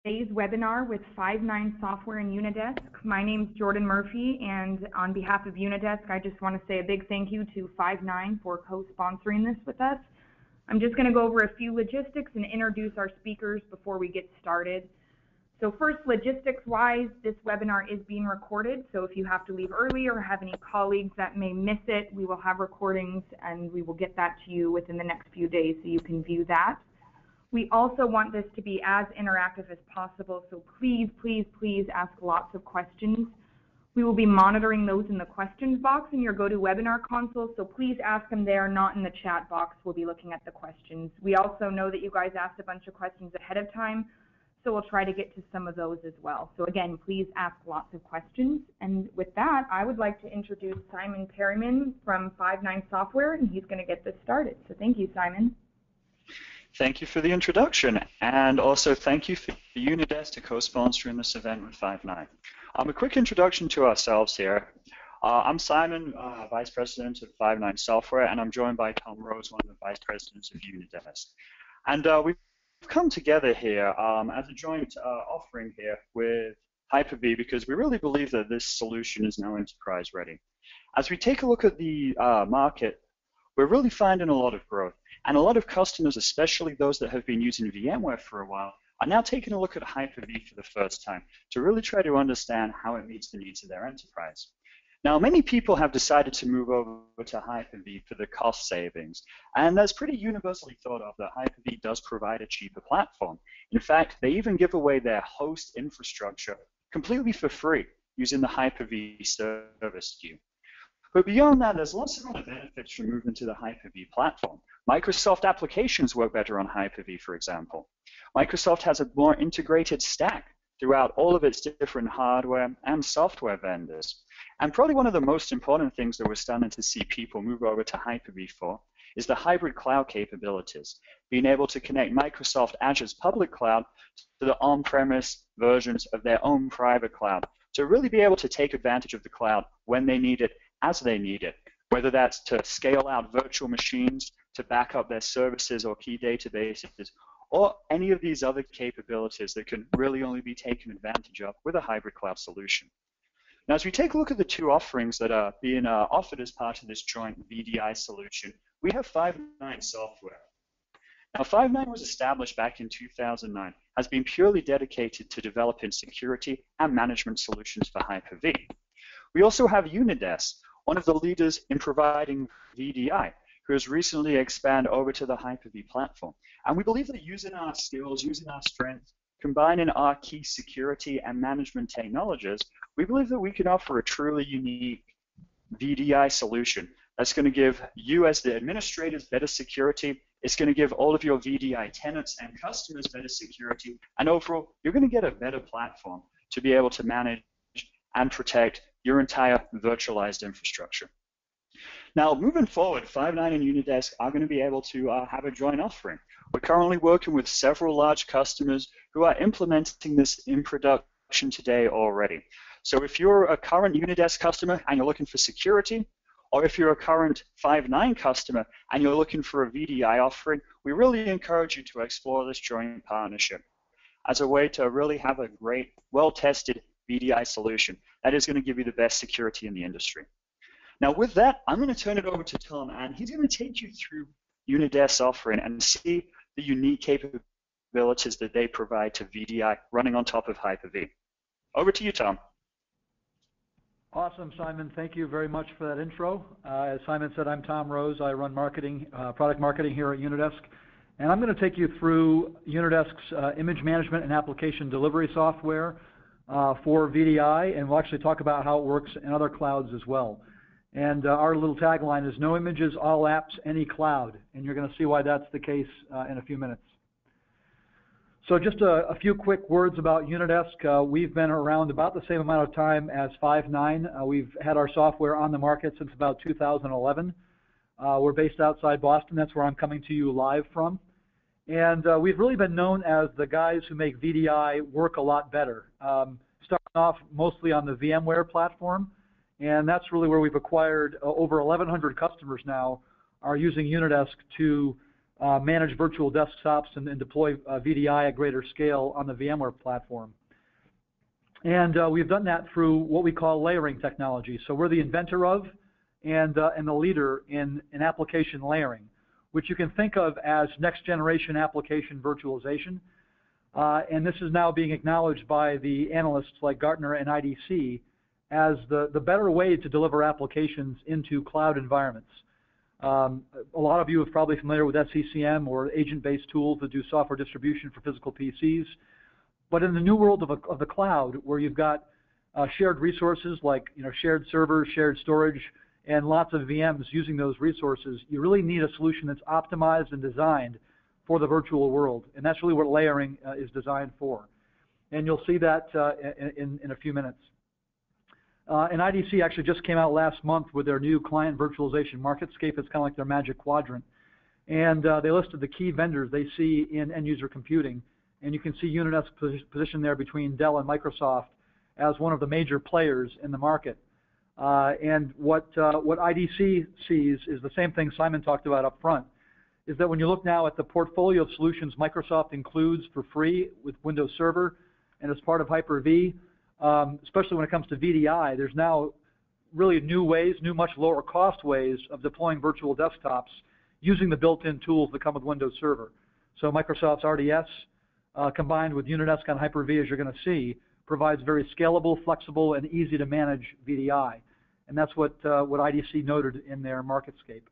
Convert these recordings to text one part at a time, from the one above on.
Today's webinar with Five9 Software and Unidesk. My name is Jordan Murphy, and on behalf of Unidesk, I just want to say a big thank you to Five9 for co-sponsoring this with us. I'm just going to go over a few logistics and introduce our speakers before we get started. So first, logistics-wise, this webinar is being recorded, so if you have to leave early or have any colleagues that may miss it, we will have recordings and we will get that to you within the next few days so you can view that. We also want this to be as interactive as possible, so please, please, please ask lots of questions. We will be monitoring those in the questions box in your GoToWebinar console, so please ask them there, not in the chat box. We'll be looking at the questions. We also know that you guys asked a bunch of questions ahead of time, so we'll try to get to some of those as well. So again, please ask lots of questions. And with that, I would like to introduce Simon Perryman from Five9 Software, and he's going to get this started. So thank you, Simon. Thank you for the introduction, and also thank you for Unidesk to co-sponsoring this event with Five9. A quick introduction to ourselves here. I'm Simon, Vice President of Five9 Software, and I'm joined by Tom Rose, one of the Vice Presidents of Unidesk. And we've come together here as a joint offering here with Hyper-V because we really believe that this solution is now enterprise ready. As we take a look at the market, we're really finding a lot of growth. And a lot of customers, especially those that have been using VMware for a while, are now taking a look at Hyper-V for the first time to really try to understand how it meets the needs of their enterprise. Now, many people have decided to move over to Hyper-V for the cost savings, and that's pretty universally thought of that Hyper-V does provide a cheaper platform. In fact, they even give away their host infrastructure completely for free using the Hyper-V service SKU. But beyond that, there's lots of other benefits from moving to the Hyper-V platform. Microsoft applications work better on Hyper-V, for example. Microsoft has a more integrated stack throughout all of its different hardware and software vendors. And probably one of the most important things that we're starting to see people move over to Hyper-V for is the hybrid cloud capabilities, being able to connect Microsoft Azure's public cloud to the on-premise versions of their own private cloud to really be able to take advantage of the cloud when they need it, as they need it, whether that's to scale out virtual machines, to back up their services or key databases, or any of these other capabilities that can really only be taken advantage of with a hybrid cloud solution. Now, as we take a look at the two offerings that are being offered as part of this joint VDI solution, we have Five9 Software. Now, Five9 was established back in 2009, has been purely dedicated to developing security and management solutions for Hyper-V. We also have Unidesk, one of the leaders in providing VDI, who has recently expanded over to the Hyper-V platform. And we believe that using our skills, using our strengths, combining our key security and management technologies, we believe that we can offer a truly unique VDI solution that's going to give you as the administrators better security. It's going to give all of your VDI tenants and customers better security. And overall, you're going to get a better platform to be able to manage and protect your entire virtualized infrastructure. Now, moving forward, Five9 and Unidesk are going to be able to have a joint offering. We're currently working with several large customers who are implementing this in production today already. So if you're a current Unidesk customer and you're looking for security, or if you're a current Five9 customer and you're looking for a VDI offering, we really encourage you to explore this joint partnership as a way to really have a great, well-tested VDI solution that is going to give you the best security in the industry. Now with that, I'm going to turn it over to Tom, and he's going to take you through Unidesk's offering and see the unique capabilities that they provide to VDI running on top of Hyper-V. Over to you, Tom. Awesome, Simon. Thank you very much for that intro. As Simon said, I'm Tom Rose. I run marketing, product marketing here at Unidesk. And I'm going to take you through Unidesk's image management and application delivery software for VDI, and we'll actually talk about how it works in other clouds as well. And our little tagline is no images, all apps, any cloud. And you're going to see why that's the case in a few minutes. So just a few quick words about Unidesk. We've been around about the same amount of time as Five9. We've had our software on the market since about 2011. We're based outside Boston. That's where I'm coming to you live from. And we've really been known as the guys who make VDI work a lot better. Starting off mostly on the VMware platform. And that's really where we've acquired over 1,100 customers now are using Unidesk to manage virtual desktops and deploy VDI at greater scale on the VMware platform. And we've done that through what we call layering technology. So we're the inventor of and the leader in application layering, which you can think of as next generation application virtualization. And this is now being acknowledged by the analysts like Gartner and IDC as the better way to deliver applications into cloud environments. A lot of you are probably familiar with SCCM or agent-based tools that do software distribution for physical PCs. But in the new world of the cloud, where you've got shared resources like shared servers, shared storage, and lots of VMs using those resources, you really need a solution that's optimized and designed for the virtual world. And that's really what layering is designed for. And you'll see that in a few minutes. And IDC actually just came out last month with their new client virtualization MarketScape. It's kind of like their magic quadrant. And they listed the key vendors they see in end-user computing. And you can see Unidesk positioned there between Dell and Microsoft as one of the major players in the market. And what IDC sees is the same thing Simon talked about up front, is that when you look now at the portfolio of solutions Microsoft includes for free with Windows Server and as part of Hyper-V, especially when it comes to VDI, there's now really new ways, much lower cost ways of deploying virtual desktops using the built-in tools that come with Windows Server. So Microsoft's RDS combined with Unidesk on Hyper-V, as you're going to see, provides very scalable, flexible, and easy to manage VDI. And that's what IDC noted in their MarketScape.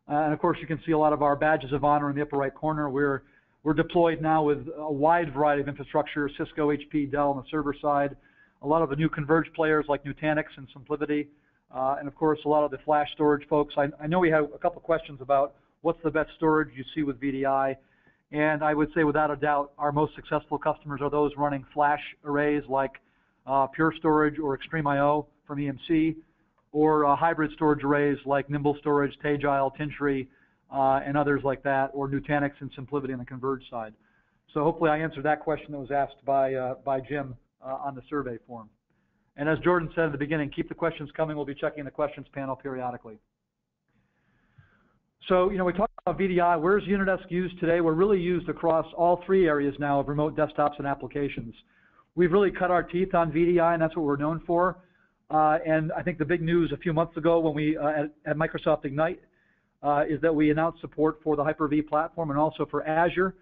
And of course, you can see a lot of our badges of honor in the upper right corner. We're deployed now with a wide variety of infrastructure, Cisco, HP, Dell on the server side, a lot of the new converged players like Nutanix and SimpliVity, and of course, a lot of the flash storage folks. I know we have a couple questions about what's the best storage you see with VDI. And I would say without a doubt, our most successful customers are those running flash arrays like Pure Storage or Extreme.io from EMC, or hybrid storage arrays like Nimble Storage, Tagile, Tintry, and others like that, or Nutanix and SimpliVity on the converged side. So hopefully I answered that question that was asked by Jim on the survey form. And as Jordan said at the beginning, keep the questions coming. We'll be checking the questions panel periodically. So, we talked about VDI. Where's Unidesk used today? We're really used across all three areas now of remote desktops and applications. We've really cut our teeth on VDI, and that's what we're known for. And I think the big news a few months ago when we at Microsoft Ignite is that we announced support for the Hyper-V platform and also for Azure.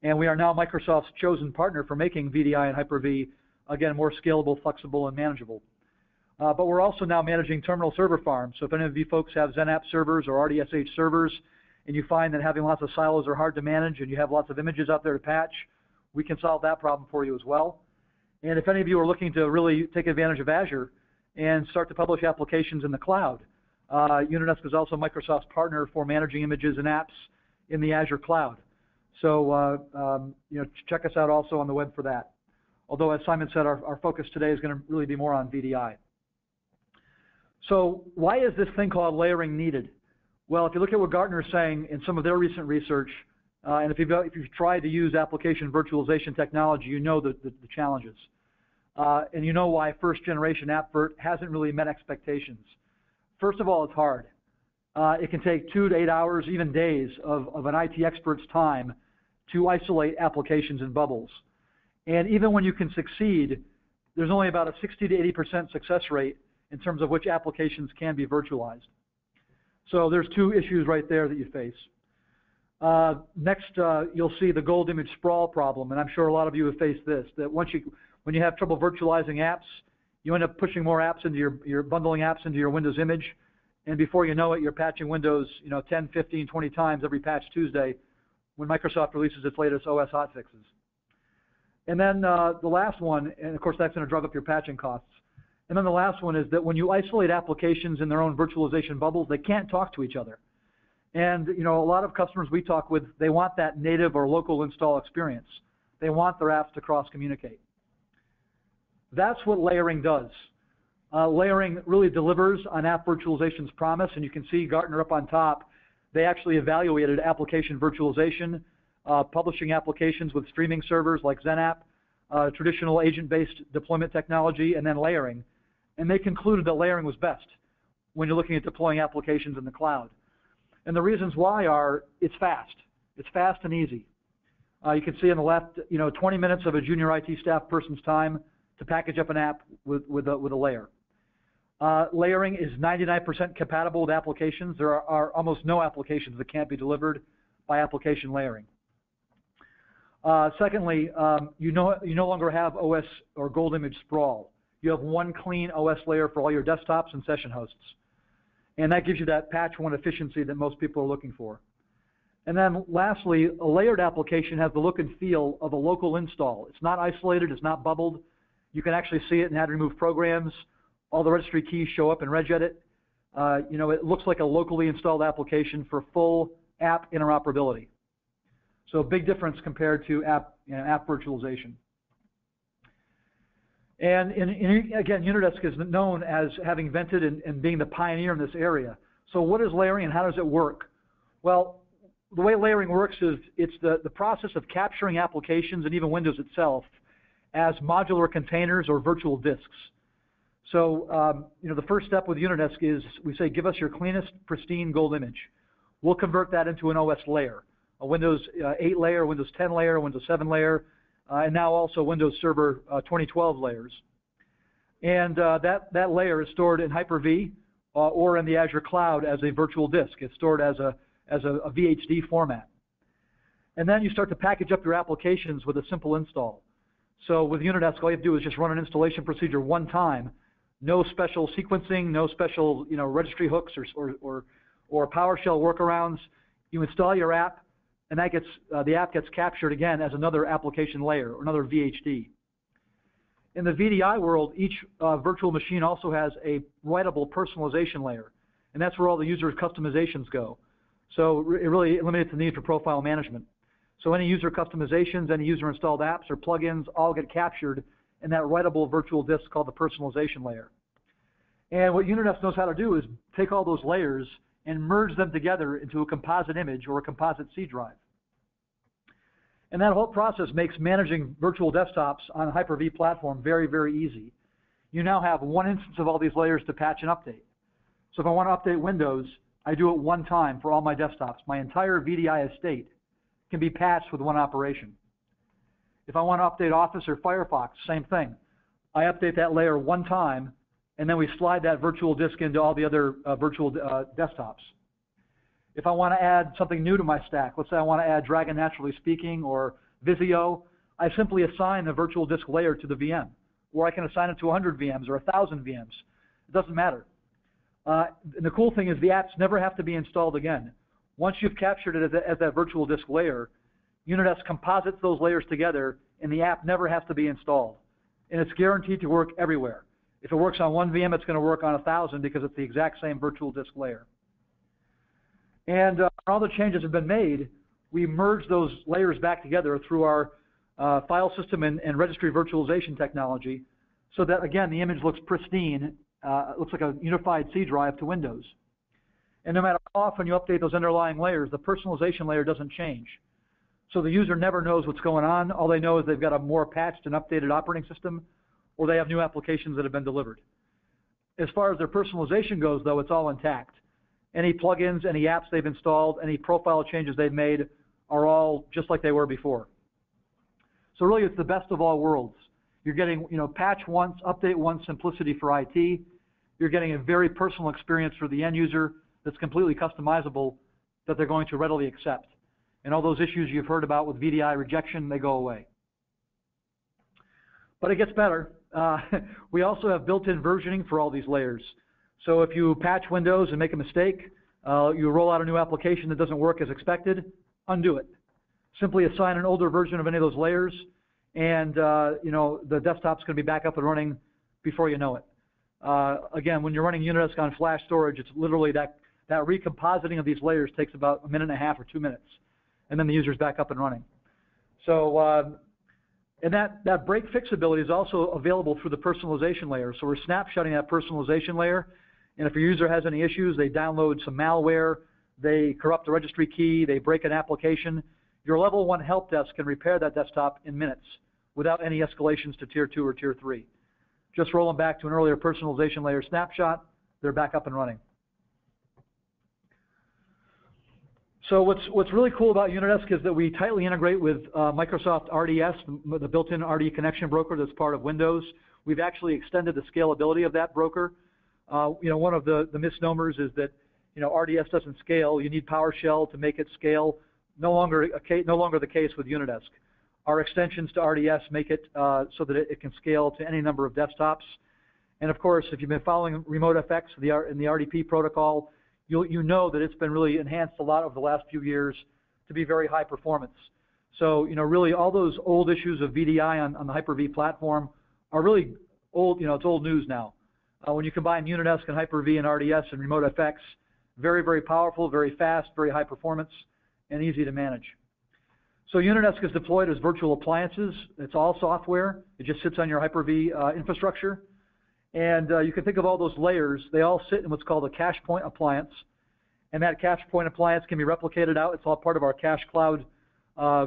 And we are now Microsoft's chosen partner for making VDI and Hyper-V, again, more scalable, flexible, and manageable. But we're also now managing terminal server farms. So if any of you folks have XenApp servers or RDSH servers, and you find that having lots of silos are hard to manage and you have lots of images out there to patch, we can solve that problem for you as well. And if any of you are looking to really take advantage of Azure and start to publish applications in the cloud, Unidesk is also Microsoft's partner for managing images and apps in the Azure cloud. So check us out also on the web for that. Although, as Simon said, our focus today is going to really be more on VDI. So why is this thing called layering needed? Well, if you look at what Gartner is saying in some of their recent research, and if you've tried to use application virtualization technology, you know the challenges. And you know why first-generation AppVirt hasn't really met expectations. First of all, it's hard. It can take 2 to 8 hours, even days, of an IT expert's time to isolate applications in bubbles. And even when you can succeed, there's only about a 60 to 80% success rate in terms of which applications can be virtualized. So there's two issues right there that you face. Next, you'll see the gold image sprawl problem, and I'm sure a lot of you have faced this, that when you have trouble virtualizing apps, you end up pushing more apps into your bundling apps into your Windows image, and before you know it, you're patching Windows 10, 15, 20 times every patch Tuesday when Microsoft releases its latest OS hotfixes. And then the last one, and of course that's going to drive up your patching costs. And then the last one is that when you isolate applications in their own virtualization bubbles, they can't talk to each other. And a lot of customers we talk with, they want that native or local install experience. They want their apps to cross-communicate. That's what layering does. Layering really delivers on app virtualization's promise, and you can see Gartner up on top. They actually evaluated application virtualization, publishing applications with streaming servers like XenApp, traditional agent-based deployment technology, and then layering. And they concluded that layering was best when you're looking at deploying applications in the cloud. And the reasons why are it's fast. It's fast and easy. You can see on the left, 20 minutes of a junior IT staff person's time to package up an app with a layer. Layering is 99% compatible with applications. There are almost no applications that can't be delivered by application layering. Secondly, you no longer have OS or gold image sprawl. You have one clean OS layer for all your desktops and session hosts. And that gives you that patch one efficiency that most people are looking for. And then lastly, a layered application has the look and feel of a local install. It's not isolated, it's not bubbled. You can actually see it and add and remove programs. All the registry keys show up in regedit. It looks like a locally installed application for full app interoperability. So a big difference compared to app virtualization. And again, Unidesk is known as having invented and being the pioneer in this area. So what is layering and how does it work? Well, the way layering works is it's the process of capturing applications and even Windows itself as modular containers or virtual disks. So the first step with Unidesk is we say, give us your cleanest, pristine gold image. We'll convert that into an OS layer, a Windows 8 layer, Windows 10 layer, Windows 7 layer, and now also Windows Server 2012 layers. And that layer is stored in Hyper-V or in the Azure cloud as a virtual disk. It's stored as a VHD format. And then you start to package up your applications with a simple install. So with Unidesk, all you have to do is just run an installation procedure one time. No special sequencing, no special registry hooks or PowerShell workarounds. You install your app, and that the app gets captured again as another application layer or another VHD. In the VDI world, each virtual machine also has a writable personalization layer, and that's where all the user customizations go. So it really eliminates the need for profile management. So any user customizations, any user installed apps or plugins all get captured in that writable virtual disk called the personalization layer. And what Unidesk knows how to do is take all those layers and merge them together into a composite image or a composite C drive. And that whole process makes managing virtual desktops on a Hyper-V platform very, very easy. You now have one instance of all these layers to patch and update. So if I want to update Windows, I do it one time for all my desktops. My entire VDI estate can be patched with one operation. If I want to update Office or Firefox, same thing. I update that layer one time, and then we slide that virtual disk into all the other virtual desktops. If I want to add something new to my stack, let's say I want to add Dragon Naturally Speaking or Visio, I simply assign the virtual disk layer to the VM, or I can assign it to 100 VMs or 1,000 VMs. It doesn't matter. And the cool thing is the apps never have to be installed again. Once you've captured it as that virtual disk layer, Unidesk composites those layers together, and the app never has to be installed. And it's guaranteed to work everywhere. If it works on one VM, it's going to work on 1,000 because it's the exact same virtual disk layer. And all the changes have been made. We merge those layers back together through our file system and registry virtualization technology so that, again, the image looks pristine. It looks like a unified C drive to Windows. And no matter how often you update those underlying layers, the personalization layer doesn't change. So the user never knows what's going on. All they know is they've got a more patched and updated operating system, or they have new applications that have been delivered. As far as their personalization goes, though, it's all intact. Any plugins, any apps they've installed, any profile changes they've made are all just like they were before. So really, it's the best of all worlds. You're getting, patch once, update once simplicity for IT. You're getting a very personal experience for the end user that's completely customizable that they're going to readily accept. And all those issues you've heard about with VDI rejection, they go away. But it gets better. We also have built-in versioning for all these layers. So if you patch Windows and make a mistake, you roll out a new application that doesn't work as expected, undo it. Simply assign an older version of any of those layers, and the desktop's going to be back up and running before you know it. Again, when you're running Unidesk on flash storage, it's literally that recompositing of these layers takes about 1.5 minutes or 2 minutes, and then the user's back up and running. So, and that break fix ability is also available through the personalization layer. So we're snapshotting that personalization layer, and if your user has any issues, they download some malware, they corrupt the registry key, they break an application, your level 1 help desk can repair that desktop in minutes without any escalations to tier 2 or tier 3. Just roll them back to an earlier personalization layer snapshot, they're back up and running. So what's really cool about Unidesk is that we tightly integrate with Microsoft RDS, the built-in RD connection broker that's part of Windows. We've actually extended the scalability of that broker. One of the misnomers is that RDS doesn't scale. You need PowerShell to make it scale. No longer the case with Unidesk. Our extensions to RDS make it so that it can scale to any number of desktops. And of course, if you've been following RemoteFX in the RDP protocol, you know that it's been really enhanced a lot over the last few years to be very high performance. So really all those old issues of VDI on the Hyper-V platform are really old. It's old news now. When you combine Unidesk and Hyper-V and RDS and RemoteFX, very, very powerful, very fast, very high performance, and easy to manage. So Unidesk is deployed as virtual appliances. It's all software. It just sits on your Hyper-V infrastructure. And you can think of all those layers. They all sit in what's called a cache point appliance. And that cache point appliance can be replicated out. It's all part of our cache cloud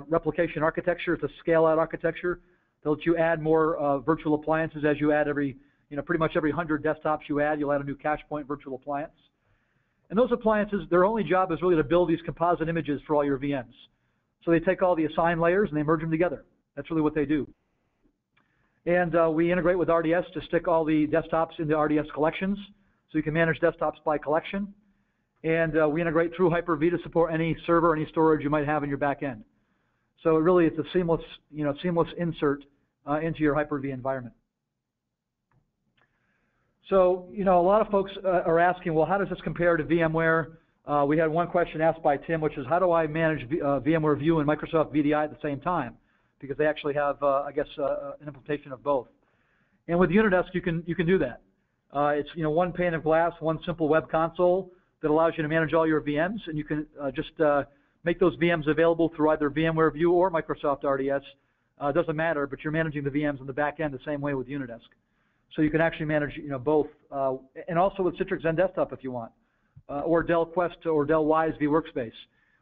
replication architecture. It's a scale-out architecture that lets you add more virtual appliances as you add pretty much every 100 desktops you add, you'll add a new cache point virtual appliance. And those appliances, their only job is really to build these composite images for all your VMs. So they take all the assigned layers and they merge them together. That's really what they do. And we integrate with RDS to stick all the desktops into RDS collections, so you can manage desktops by collection. And we integrate through Hyper-V to support any server, any storage you might have in your back end. So really, it's a seamless insert into your Hyper-V environment. So a lot of folks are asking, well, how does this compare to VMware? We had one question asked by Tim, which is, how do I manage VMware View and Microsoft VDI at the same time? Because they actually have, an implementation of both. And with Unidesk, you can do that. It's one pane of glass, one simple web console that allows you to manage all your VMs, and you can just make those VMs available through either VMware View or Microsoft RDS. It doesn't matter, but you're managing the VMs on the back end the same way with Unidesk. So you can actually manage both, and also with Citrix XenDesktop if you want, or Dell Quest or Dell Wyse vWorkspace.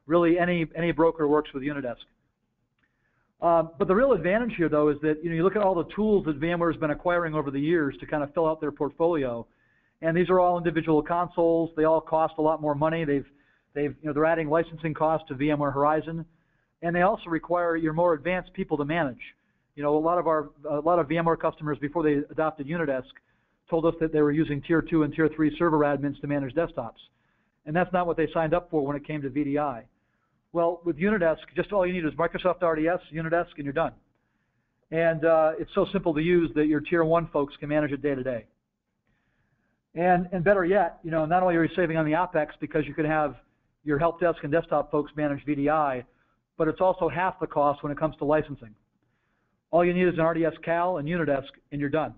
Really, any broker works with Unidesk. But the real advantage here, though, is that you look at all the tools that VMware has been acquiring over the years to kind of fill out their portfolio, and these are all individual consoles. They all cost a lot more money. They're adding licensing costs to VMware Horizon, and they also require your more advanced people to manage. A lot of VMware customers before they adopted Unidesk told us that they were using Tier 2 and Tier 3 server admins to manage desktops, and that's not what they signed up for when it came to VDI. Well, with Unidesk, just all you need is Microsoft RDS, Unidesk, and you're done. And it's so simple to use that your Tier 1 folks can manage it day to day. And better yet, not only are you saving on the OpEx because you can have your help desk and desktop folks manage VDI, but it's also half the cost when it comes to licensing. All you need is an RDS Cal and Unidesk, and you're done.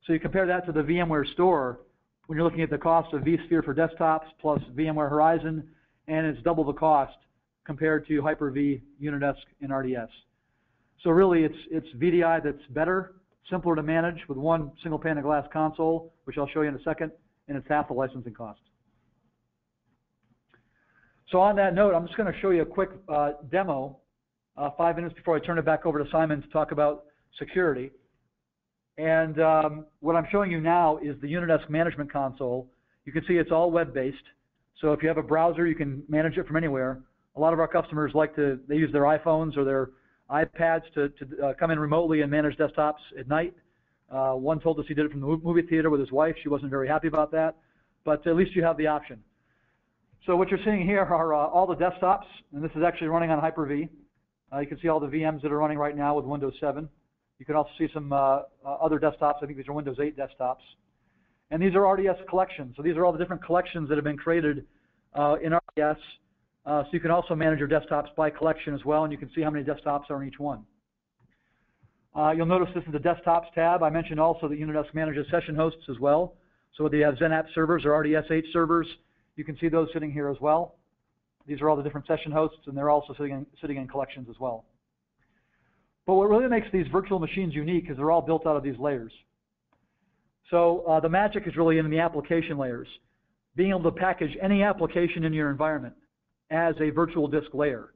So you compare that to the VMware store when you're looking at the cost of vSphere for desktops plus VMware Horizon, and it's double the cost compared to Hyper-V, Unidesk, and RDS. So really, it's VDI that's better, simpler to manage with one single pane of glass console, which I'll show you in a second, and it's half the licensing cost. So on that note, I'm just going to show you a quick demo 5 minutes before I turn it back over to Simon to talk about security. And what I'm showing you now is the Unidesk Management Console. You can see it's all web-based. So if you have a browser, you can manage it from anywhere. A lot of our customers they use their iPhones or their iPads to come in remotely and manage desktops at night. One told us he did it from the movie theater with his wife. She wasn't very happy about that, but at least you have the option. So what you're seeing here are all the desktops, and this is actually running on Hyper-V. You can see all the VMs that are running right now with Windows 7. You can also see some other desktops. I think these are Windows 8 desktops. And these are RDS collections. So these are all the different collections that have been created in RDS. So you can also manage your desktops by collection as well, and you can see how many desktops are in each one. You'll notice this is the Desktops tab. I mentioned also that Unidesk manages session hosts as well. So whether you have XenApp servers or RDS-H servers, you can see those sitting here as well. These are all the different session hosts, and they're also sitting in collections as well. But what really makes these virtual machines unique is they're all built out of these layers. So the magic is really in the application layers, being able to package any application in your environment as a virtual disk layer.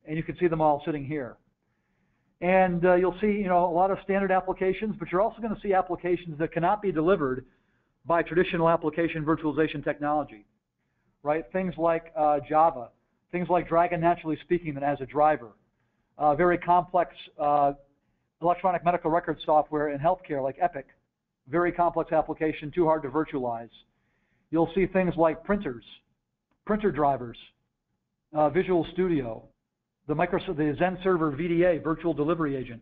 And you can see them all sitting here. And you'll see a lot of standard applications, but you're also going to see applications that cannot be delivered by traditional application virtualization technology, right? Things like Java, things like Dragon Naturally Speaking that has a driver, very complex electronic medical record software in healthcare like Epic, very complex application, too hard to virtualize. You'll see things like printers, printer drivers, Visual Studio, the Zen Server VDA, Virtual Delivery Agent.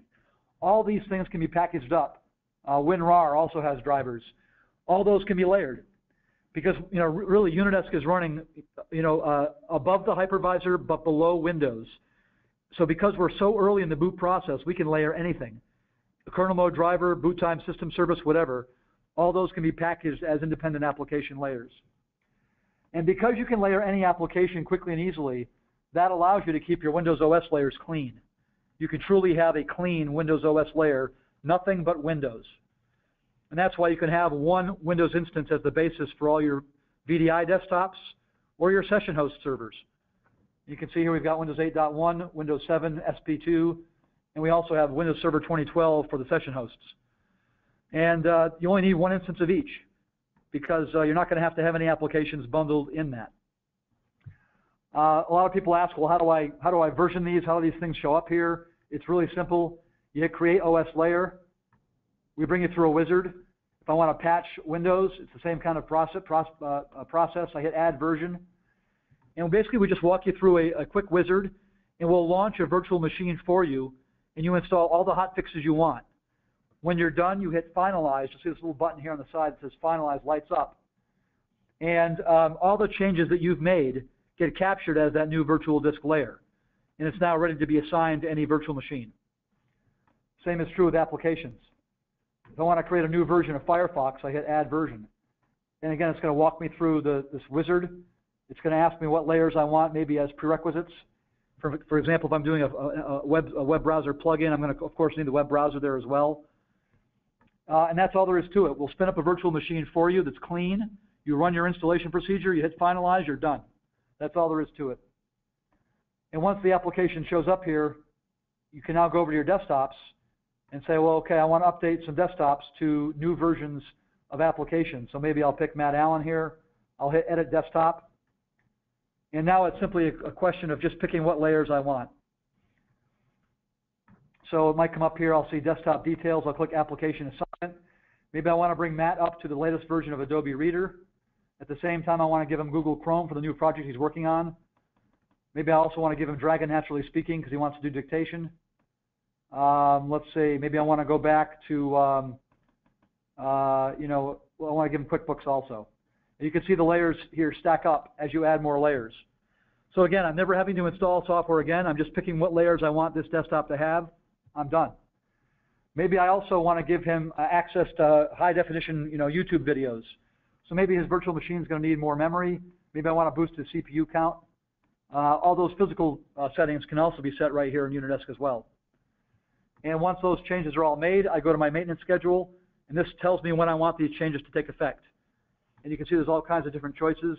All these things can be packaged up. WinRAR also has drivers. All those can be layered because really Unidesk is running above the hypervisor but below Windows. So because we're so early in the boot process, we can layer anything. The kernel mode driver, boot time, system service, whatever. All those can be packaged as independent application layers. And because you can layer any application quickly and easily, that allows you to keep your Windows OS layers clean. You can truly have a clean Windows OS layer, nothing but Windows. And that's why you can have one Windows instance as the basis for all your VDI desktops or your session host servers. You can see here we've got Windows 8.1, Windows 7, SP2, and we also have Windows Server 2012 for the session hosts. And you only need one instance of each because you're not going to have any applications bundled in that. A lot of people ask, well, how do I version these? How do these things show up here? It's really simple. You hit Create OS Layer. We bring you through a wizard. If I want to patch Windows, it's the same kind of process. I hit Add Version. And basically, we just walk you through a quick wizard, and we'll launch a virtual machine for you, and you install all the hot fixes you want. When you're done, you hit Finalize. You'll see this little button here on the side that says Finalize lights up. And all the changes that you've made get captured as that new virtual disk layer. And it's now ready to be assigned to any virtual machine. Same is true with applications. If I want to create a new version of Firefox, I hit Add Version. And again, it's going to walk me through this wizard. It's going to ask me what layers I want, maybe as prerequisites. For example, if I'm doing a web browser plugin, I'm going to, of course, need the web browser there as well. And that's all there is to it. We'll spin up a virtual machine for you that's clean. You run your installation procedure, you hit Finalize, you're done. That's all there is to it. And once the application shows up here, you can now go over to your desktops and say, well, okay, I want to update some desktops to new versions of applications. So maybe I'll pick Matt Allen here. I'll hit Edit Desktop. And now it's simply a question of just picking what layers I want. So it might come up here. I'll see Desktop Details. I'll click Application Assignment. Maybe I want to bring Matt up to the latest version of Adobe Reader. At the same time, I want to give him Google Chrome for the new project he's working on. Maybe I also want to give him Dragon Naturally Speaking because he wants to do dictation. Let's see, maybe I want to go back to, I want to give him QuickBooks also. And you can see the layers here stack up as you add more layers. So again, I'm never having to install software again. I'm just picking what layers I want this desktop to have. I'm done. Maybe I also want to give him access to high-definition, YouTube videos. So maybe his virtual machine is going to need more memory. Maybe I want to boost his CPU count. All those physical settings can also be set right here in Unidesk as well. And once those changes are all made, I go to my maintenance schedule, and this tells me when I want these changes to take effect. And you can see there's all kinds of different choices.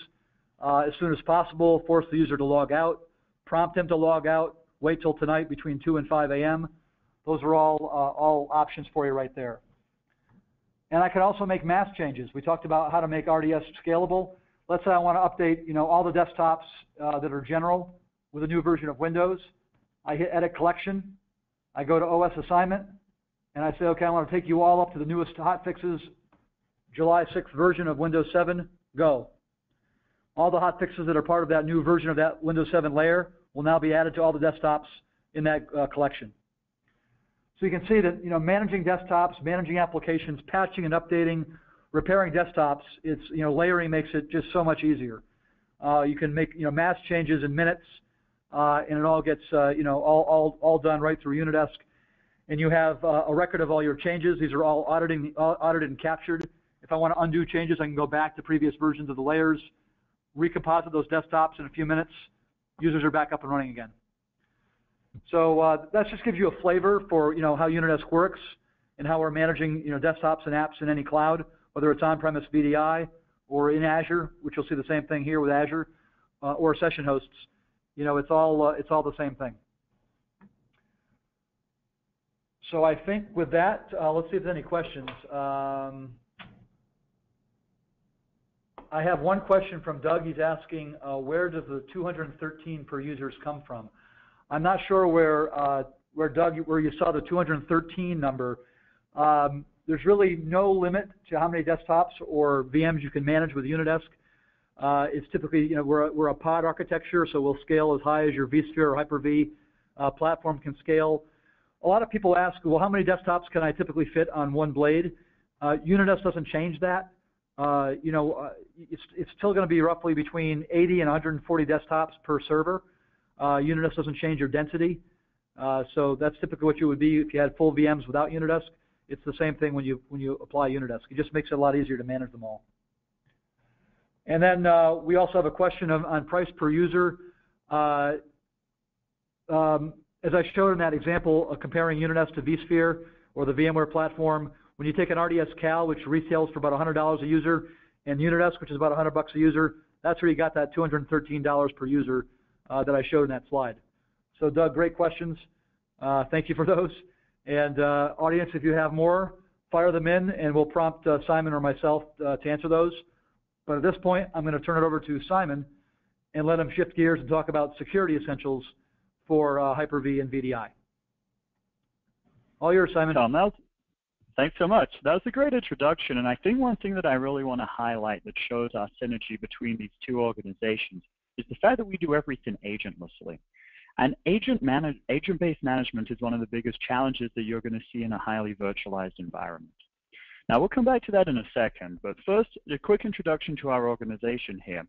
As soon as possible, force the user to log out, prompt him to log out, wait till tonight between 2 and 5 a.m. Those are all options for you right there. And I can also make mass changes. We talked about how to make RDS scalable. Let's say I want to update, all the desktops that are general with a new version of Windows. I hit Edit Collection. I go to OS Assignment, and I say, okay, I want to take you all up to the newest hotfixes, July 6th version of Windows 7, go. All the hotfixes that are part of that new version of that Windows 7 layer will now be added to all the desktops in that collection. So you can see that, managing desktops, managing applications, patching and updating, repairing desktops, it's, layering makes it just so much easier. You can make, mass changes in minutes, and it all gets, all done right through Unidesk. And you have a record of all your changes. These are all audited and captured. If I want to undo changes, I can go back to previous versions of the layers, recomposite those desktops in a few minutes. Users are back up and running again. So that just gives you a flavor for how Unidesk works and how we're managing desktops and apps in any cloud, whether it's on-premise VDI or in Azure, which you'll see the same thing here with Azure, or session hosts. It's all the same thing. So I think with that, let's see if there's any questions. I have one question from Doug. He's asking, where does the 213 per users come from? I'm not sure where Doug, where you saw the 213 number. There's really no limit to how many desktops or VMs you can manage with Unidesk. It's typically, we're a pod architecture, so we'll scale as high as your vSphere or Hyper-V platform can scale. A lot of people ask, well, how many desktops can I typically fit on one blade? Unidesk doesn't change that. It's still going to be roughly between 80 and 140 desktops per server. Unidesk doesn't change your density. So that's typically what you would be if you had full VMs without Unidesk. It's the same thing when you apply Unidesk. It just makes it a lot easier to manage them all. And then we also have a question on price per user. As I showed in that example of comparing Unidesk to vSphere or the VMware platform, when you take an RDS Cal, which retails for about $100 a user, and Unidesk, which is about $100 a user, that's where you got that $213 per user that I showed in that slide. So Doug, great questions. Thank you for those. And audience, if you have more, fire them in, and we'll prompt Simon or myself to answer those. But at this point, I'm going to turn it over to Simon and let him shift gears and talk about security essentials for Hyper-V and VDI. All yours, Simon. Tom, thanks so much. That was a great introduction, and I think one thing that I really want to highlight that shows our synergy between these two organizations is the fact that we do everything agentlessly. And agent-based management is one of the biggest challenges that you're going to see in a highly virtualized environment. Now, we'll come back to that in a second, but first, a quick introduction to our organization here.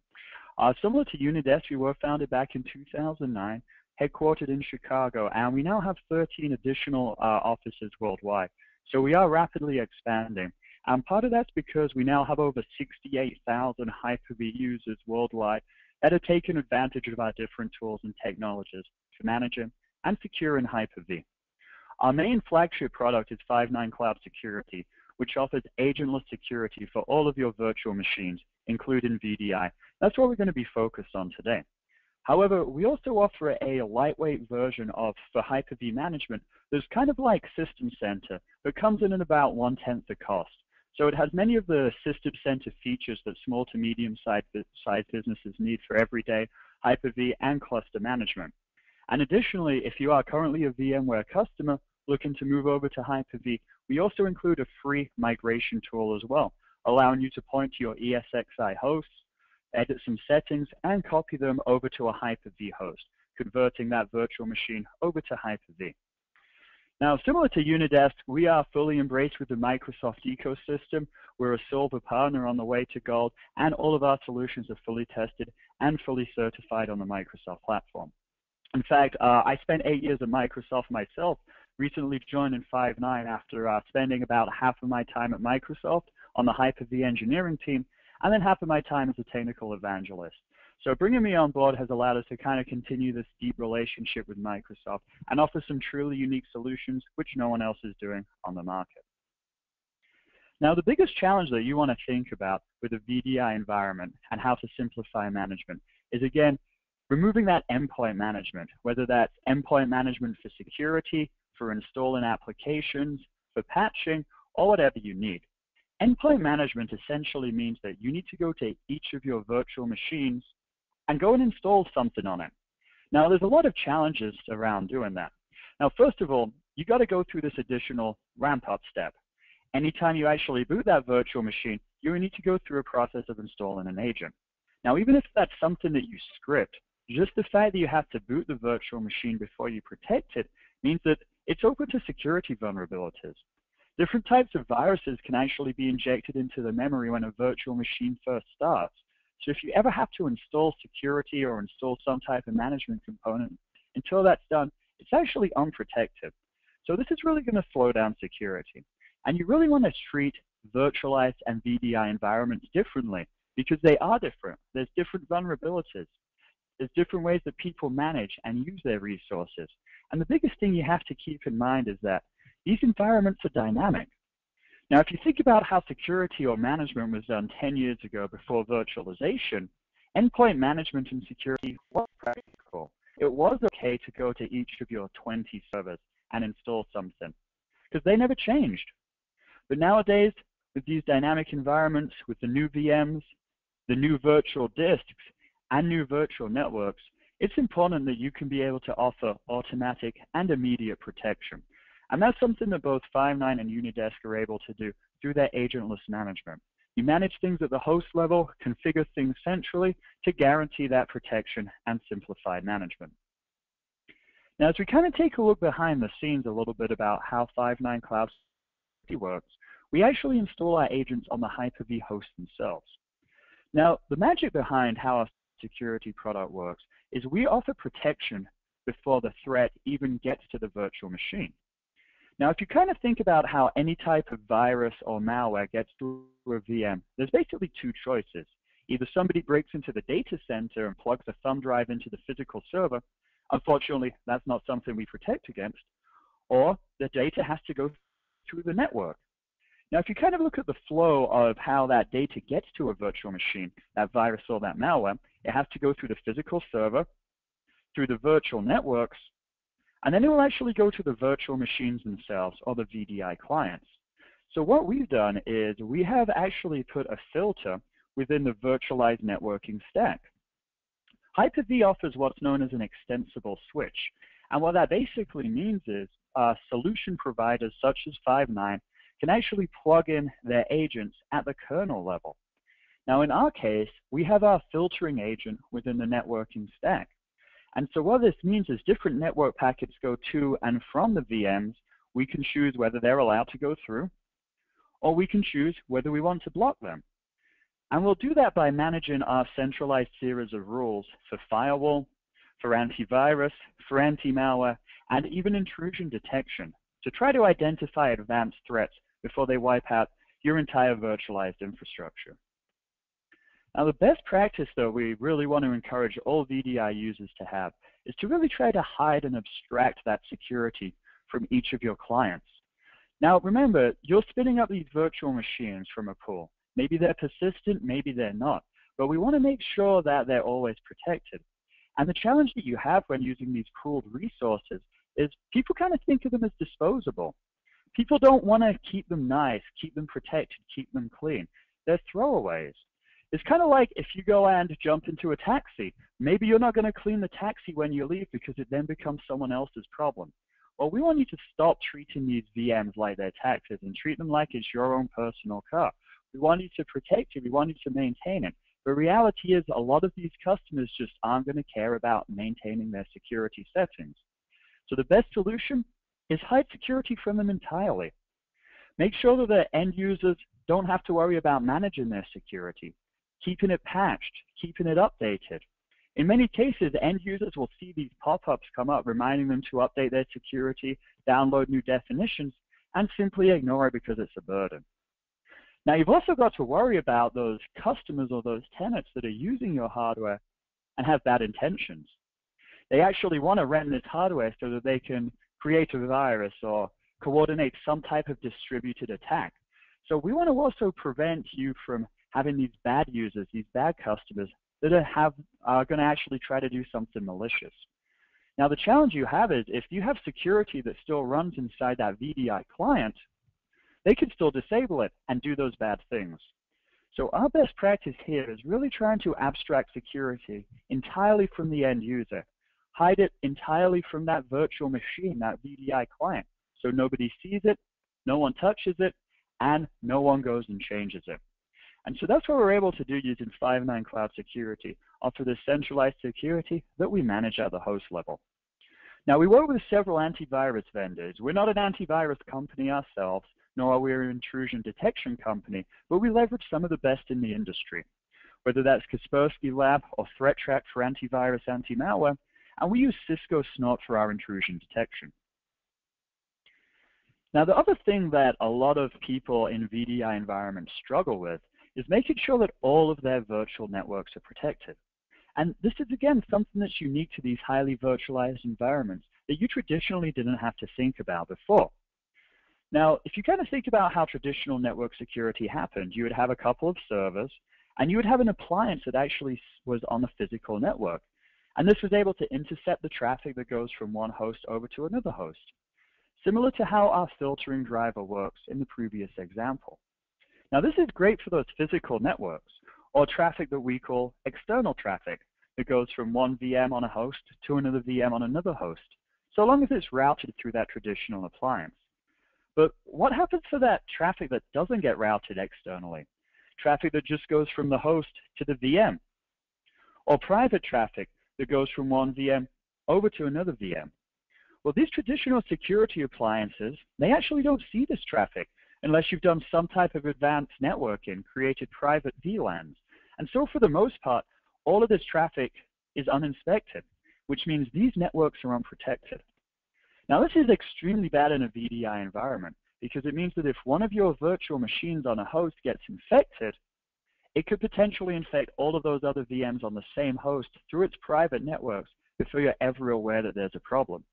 Similar to Unidesk, we were founded back in 2009, headquartered in Chicago, and we now have 13 additional offices worldwide. So we are rapidly expanding. And part of that's because we now have over 68,000 Hyper-V users worldwide that are taking advantage of our different tools and technologies for managing and securing Hyper-V. Our main flagship product is Five9 Cloud Security, which offers agentless security for all of your virtual machines, including VDI. That's what we're going to be focused on today. However, we also offer a lightweight version for Hyper-V management that's kind of like System Center, but comes in at about 1/10 the cost. So it has many of the System Center features that small to medium-sized businesses need for everyday Hyper-V and cluster management. And additionally, if you are currently a VMware customer looking to move over to Hyper-V, we also include a free migration tool as well, allowing you to point to your ESXi hosts, edit some settings, and copy them over to a Hyper-V host, converting that virtual machine over to Hyper-V. Now, similar to Unidesk, we are fully embraced with the Microsoft ecosystem. We're a silver partner on the way to gold, and all of our solutions are fully tested and fully certified on the Microsoft platform. In fact, I spent 8 years at Microsoft myself, recently joining Five9 after spending about half of my time at Microsoft on the Hyper-V engineering team, and then half of my time as a technical evangelist. So bringing me on board has allowed us to kind of continue this deep relationship with Microsoft and offer some truly unique solutions which no one else is doing on the market. Now, the biggest challenge that you want to think about with a VDI environment and how to simplify management is, again, removing that endpoint management, whether that's endpoint management for security, for installing applications, for patching, or whatever you need. Endpoint management essentially means that you need to go to each of your virtual machines and go and install something on it. Now, there's a lot of challenges around doing that. Now, first of all, you got to go through this additional ramp-up step. Anytime you actually boot that virtual machine, you will need to go through a process of installing an agent. Now, even if that's something that you script, just the fact that you have to boot the virtual machine before you protect it means that it's open to security vulnerabilities. Different types of viruses can actually be injected into the memory when a virtual machine first starts. So if you ever have to install security or install some type of management component, until that's done, it's actually unprotected. So this is really going to slow down security. And you really want to treat virtualized and VDI environments differently because they are different. There's different vulnerabilities. There's different ways that people manage and use their resources. And the biggest thing you have to keep in mind is that these environments are dynamic. Now, if you think about how security or management was done 10 years ago before virtualization, endpoint management and security was practical. It was okay to go to each of your 20 servers and install something because they never changed. But nowadays, with these dynamic environments, with the new VMs, the new virtual disks, and new virtual networks, it's important that you can be able to offer automatic and immediate protection. And that's something that both Five9 and Unidesk are able to do through their agentless management. You manage things at the host level, configure things centrally to guarantee that protection and simplified management. Now, as we kind of take a look behind the scenes a little bit about how Five9 Cloud Security works, we actually install our agents on the Hyper-V hosts themselves. Now, the magic behind how our security product works is we offer protection before the threat even gets to the virtual machine. Now, if you kind of think about how any type of virus or malware gets to a VM, there's basically two choices. Either somebody breaks into the data center and plugs a thumb drive into the physical server. Unfortunately, that's not something we protect against. Or the data has to go through the network. Now, if you kind of look at the flow of how that data gets to a virtual machine, that virus or that malware, it has to go through the physical server, through the virtual networks, and then it will actually go to the virtual machines themselves, or the VDI clients. So what we've done is we have actually put a filter within the virtualized networking stack. Hyper-V offers what's known as an extensible switch. And what that basically means is solution providers such as Five9 can actually plug in their agents at the kernel level. Now, in our case, we have our filtering agent within the networking stack. And so what this means is different network packets go to and from the VMs. We can choose whether they're allowed to go through, or we can choose whether we want to block them. And we'll do that by managing our centralized series of rules for firewall, for antivirus, for anti-malware, and even intrusion detection to try to identify advanced threats before they wipe out your entire virtualized infrastructure. Now, the best practice, though, we really want to encourage all VDI users to have is to really try to hide and abstract that security from each of your clients. Now, remember, you're spinning up these virtual machines from a pool. Maybe they're persistent, maybe they're not, but we want to make sure that they're always protected. And the challenge that you have when using these pooled resources is people kind of think of them as disposable. People don't want to keep them nice, keep them protected, keep them clean. They're throwaways. It's kind of like if you go and jump into a taxi. Maybe you're not going to clean the taxi when you leave because it then becomes someone else's problem. Well, we want you to stop treating these VMs like they're taxis and treat them like it's your own personal car. We want you to protect it. We want you to maintain it. The reality is a lot of these customers just aren't going to care about maintaining their security settings. So the best solution is hide security from them entirely. Make sure that the end users don't have to worry about managing their security, keeping it patched, keeping it updated. In many cases, end users will see these pop-ups come up reminding them to update their security, download new definitions, and simply ignore it because it's a burden. Now, you've also got to worry about those customers or those tenants that are using your hardware and have bad intentions. They actually want to rent this hardware so that they can create a virus or coordinate some type of distributed attack. So we want to also prevent you from having these bad users, these bad customers that are going to actually try to do something malicious. Now, the challenge you have is if you have security that still runs inside that VDI client, they can still disable it and do those bad things. So our best practice here is really trying to abstract security entirely from the end user. Hide it entirely from that virtual machine, that VDI client, so nobody sees it, no one touches it, and no one goes and changes it. And so that's what we're able to do using Five9 Cloud Security, offer this centralized security that we manage at the host level. Now, we work with several antivirus vendors. We're not an antivirus company ourselves, nor are we an intrusion detection company, but we leverage some of the best in the industry, whether that's Kaspersky Lab or ThreatTrack for antivirus, anti-malware, and we use Cisco Snort for our intrusion detection. Now, the other thing that a lot of people in VDI environments struggle with is making sure that all of their virtual networks are protected. And this is, again, something that's unique to these highly virtualized environments that you traditionally didn't have to think about before. Now, if you kind of think about how traditional network security happened, you would have a couple of servers, and you would have an appliance that actually was on the physical network. And this was able to intercept the traffic that goes from one host over to another host, similar to how our filtering driver works in the previous example. Now, this is great for those physical networks, or traffic that we call external traffic that goes from one VM on a host to another VM on another host, so long as it's routed through that traditional appliance. But what happens for that traffic that doesn't get routed externally? Traffic that just goes from the host to the VM, or private traffic that goes from one VM over to another VM. Well, these traditional security appliances, they actually don't see this traffic unless you've done some type of advanced networking, created private VLANs. And so for the most part, all of this traffic is uninspected, which means these networks are unprotected. Now, this is extremely bad in a VDI environment because it means that if one of your virtual machines on a host gets infected, it could potentially infect all of those other VMs on the same host through its private networks before you're ever aware that there's a problem.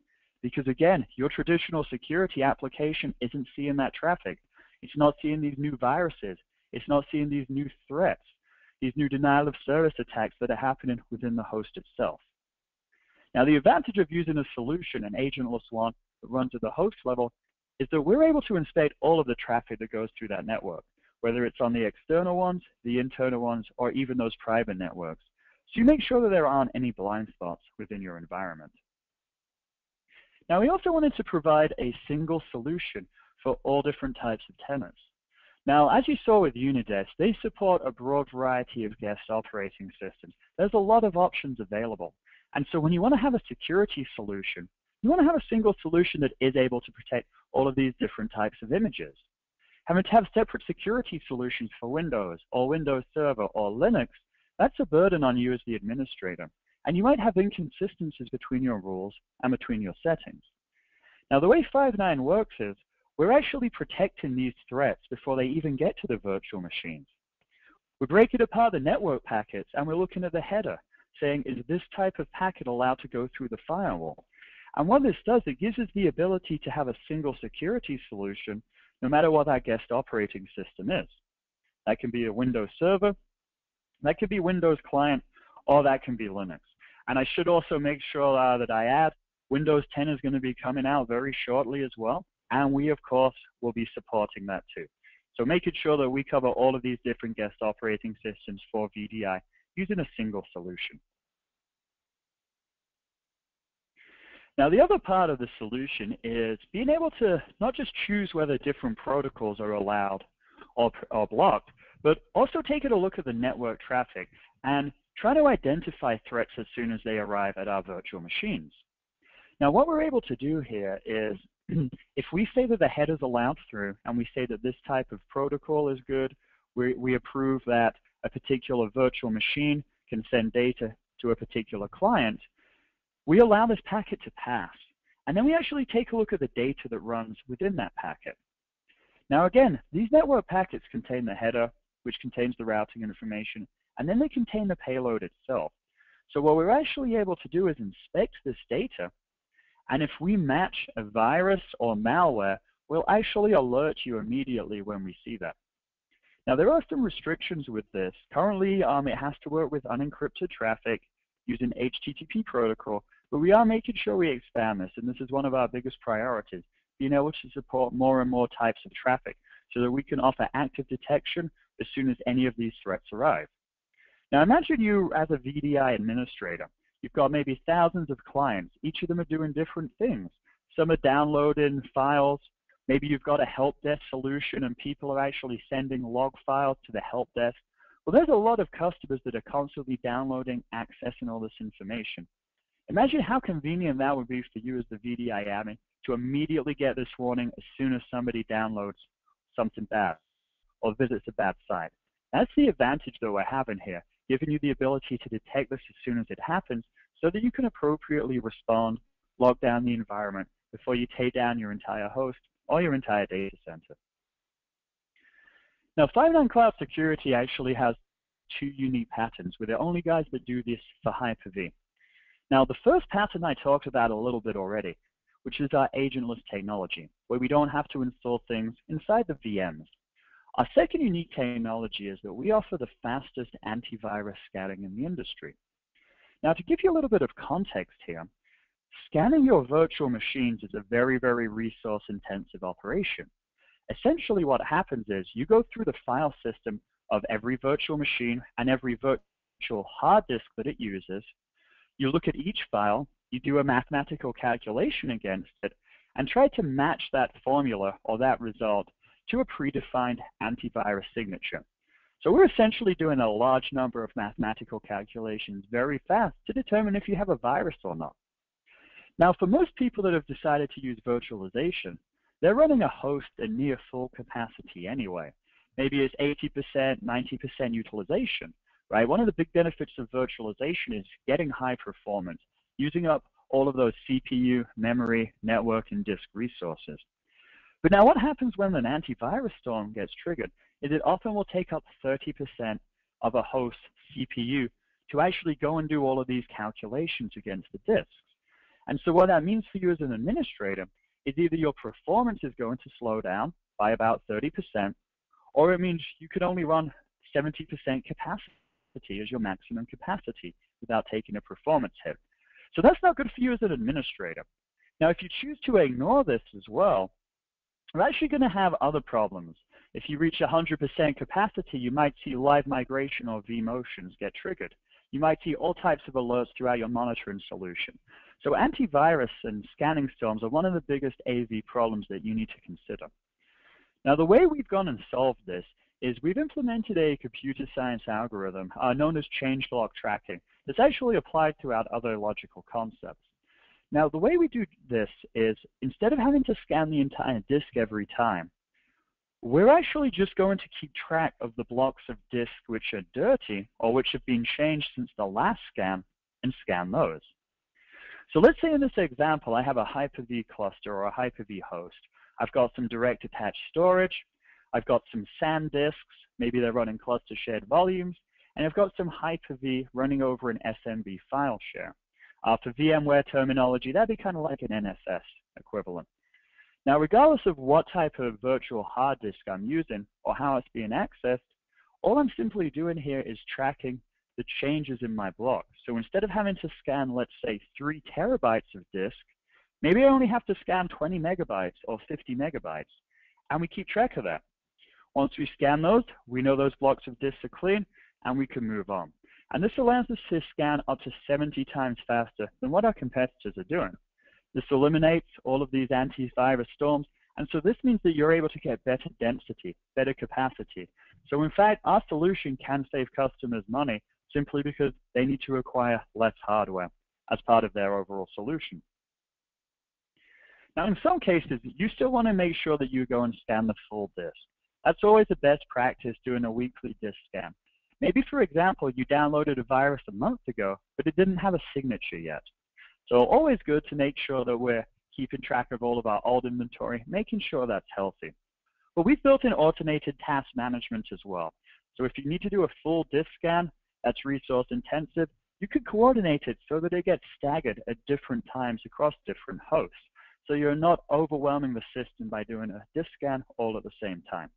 Because again, your traditional security application isn't seeing that traffic. It's not seeing these new viruses. It's not seeing these new threats, these new denial of service attacks that are happening within the host itself. Now, the advantage of using a solution, an agentless one that runs at the host level, is that we're able to inspect all of the traffic that goes through that network, whether it's on the external ones, the internal ones, or even those private networks. So you make sure that there aren't any blind spots within your environment. Now, we also wanted to provide a single solution for all different types of tenants. Now, as you saw with Unidesk, they support a broad variety of guest operating systems. There's a lot of options available. And so when you want to have a security solution, you want to have a single solution that is able to protect all of these different types of images. Having to have separate security solutions for Windows or Windows Server or Linux, that's a burden on you as the administrator. And you might have inconsistencies between your rules and between your settings. Now, the way 5.9 works is we're actually protecting these threats before they even get to the virtual machines. We're breaking apart the network packets and we're looking at the header, saying, is this type of packet allowed to go through the firewall? And what this does, it gives us the ability to have a single security solution no matter what our guest operating system is. That can be a Windows Server, that could be Windows Client, or that can be Linux. And I should also make sure that I add Windows 10 is going to be coming out very shortly as well, and we, of course, will be supporting that too. So making sure that we cover all of these different guest operating systems for VDI using a single solution. Now, the other part of the solution is being able to not just choose whether different protocols are allowed or blocked, but also taking a look at the network traffic and try to identify threats as soon as they arrive at our virtual machines. Now, what we're able to do here is if we say that the header is allowed through and we say that this type of protocol is good, we approve that a particular virtual machine can send data to a particular client, we allow this packet to pass. And then we actually take a look at the data that runs within that packet. Now again, these network packets contain the header, which contains the routing information, and then they contain the payload itself. So what we're actually able to do is inspect this data, and if we match a virus or malware, we'll actually alert you immediately when we see that. Now there are some restrictions with this. Currently, it has to work with unencrypted traffic using HTTP protocol, but we are making sure we expand this, and this is one of our biggest priorities, being able to support more and more types of traffic so that we can offer active detection as soon as any of these threats arrive. Now imagine you as a VDI administrator. You've got maybe thousands of clients. Each of them are doing different things. Some are downloading files. Maybe you've got a help desk solution and people are actually sending log files to the help desk. Well, there's a lot of customers that are constantly downloading, accessing all this information. Imagine how convenient that would be for you as the VDI admin to immediately get this warning as soon as somebody downloads something bad or visits a bad site. That's the advantage that we're having here, giving you the ability to detect this as soon as it happens so that you can appropriately respond, log down the environment before you take down your entire host or your entire data center. Now, 5.9 Cloud Security actually has two unique patterns. We're the only guys that do this for Hyper-V. Now, the first pattern I talked about a little bit already, which is our agentless technology, where we don't have to install things inside the VMs. Our second unique technology is that we offer the fastest antivirus scanning in the industry. Now, to give you a little bit of context here, scanning your virtual machines is a very, very resource-intensive operation. Essentially what happens is you go through the file system of every virtual machine and every virtual hard disk that it uses. You look at each file, you do a mathematical calculation against it, and try to match that formula or that result to a predefined antivirus signature. So we're essentially doing a large number of mathematical calculations very fast to determine if you have a virus or not. Now, for most people that have decided to use virtualization, they're running a host at near full capacity anyway. Maybe it's 80%, 90% utilization, right? One of the big benefits of virtualization is getting high performance, using up all of those CPU, memory, network, and disk resources. But now what happens when an antivirus storm gets triggered is it often will take up 30% of a host's CPU to actually go and do all of these calculations against the disks. And so what that means for you as an administrator is either your performance is going to slow down by about 30%, or it means you could only run 70% capacity as your maximum capacity without taking a performance hit. So that's not good for you as an administrator. Now, if you choose to ignore this as well, you're actually going to have other problems. If you reach 100% capacity, you might see live migration or vMotions get triggered. You might see all types of alerts throughout your monitoring solution. So antivirus and scanning storms are one of the biggest AV problems that you need to consider. Now, the way we've gone and solved this is we've implemented a computer science algorithm known as changelog tracking that's actually applied throughout other logical concepts. Now, the way we do this is instead of having to scan the entire disk every time, we're actually just going to keep track of the blocks of disk which are dirty or which have been changed since the last scan and scan those. So let's say in this example, I have a Hyper-V cluster or a Hyper-V host. I've got some direct attached storage. I've got some SAN disks. Maybe they're running cluster shared volumes. And I've got some Hyper-V running over an SMB file share. For VMware terminology, that'd be kind of like an NFS equivalent. Now, regardless of what type of virtual hard disk I'm using or how it's being accessed, all I'm simply doing here is tracking the changes in my block. So instead of having to scan, let's say, 3 terabytes of disk, maybe I only have to scan 20 megabytes or 50 megabytes, and we keep track of that. Once we scan those, we know those blocks of disks are clean, and we can move on. And this allows us to scan up to 70 times faster than what our competitors are doing. This eliminates all of these antivirus storms, and so this means that you're able to get better density, better capacity. So in fact, our solution can save customers money simply because they need to acquire less hardware as part of their overall solution. Now, in some cases, you still want to make sure that you go and scan the full disk. That's always the best practice, doing a weekly disk scan. Maybe, for example, you downloaded a virus a month ago, but it didn't have a signature yet. So always good to make sure that we're keeping track of all of our old inventory, making sure that's healthy. But we've built in automated task management as well. So if you need to do a full disk scan that's resource intensive, you could coordinate it so that it gets staggered at different times across different hosts. So you're not overwhelming the system by doing a disk scan all at the same time.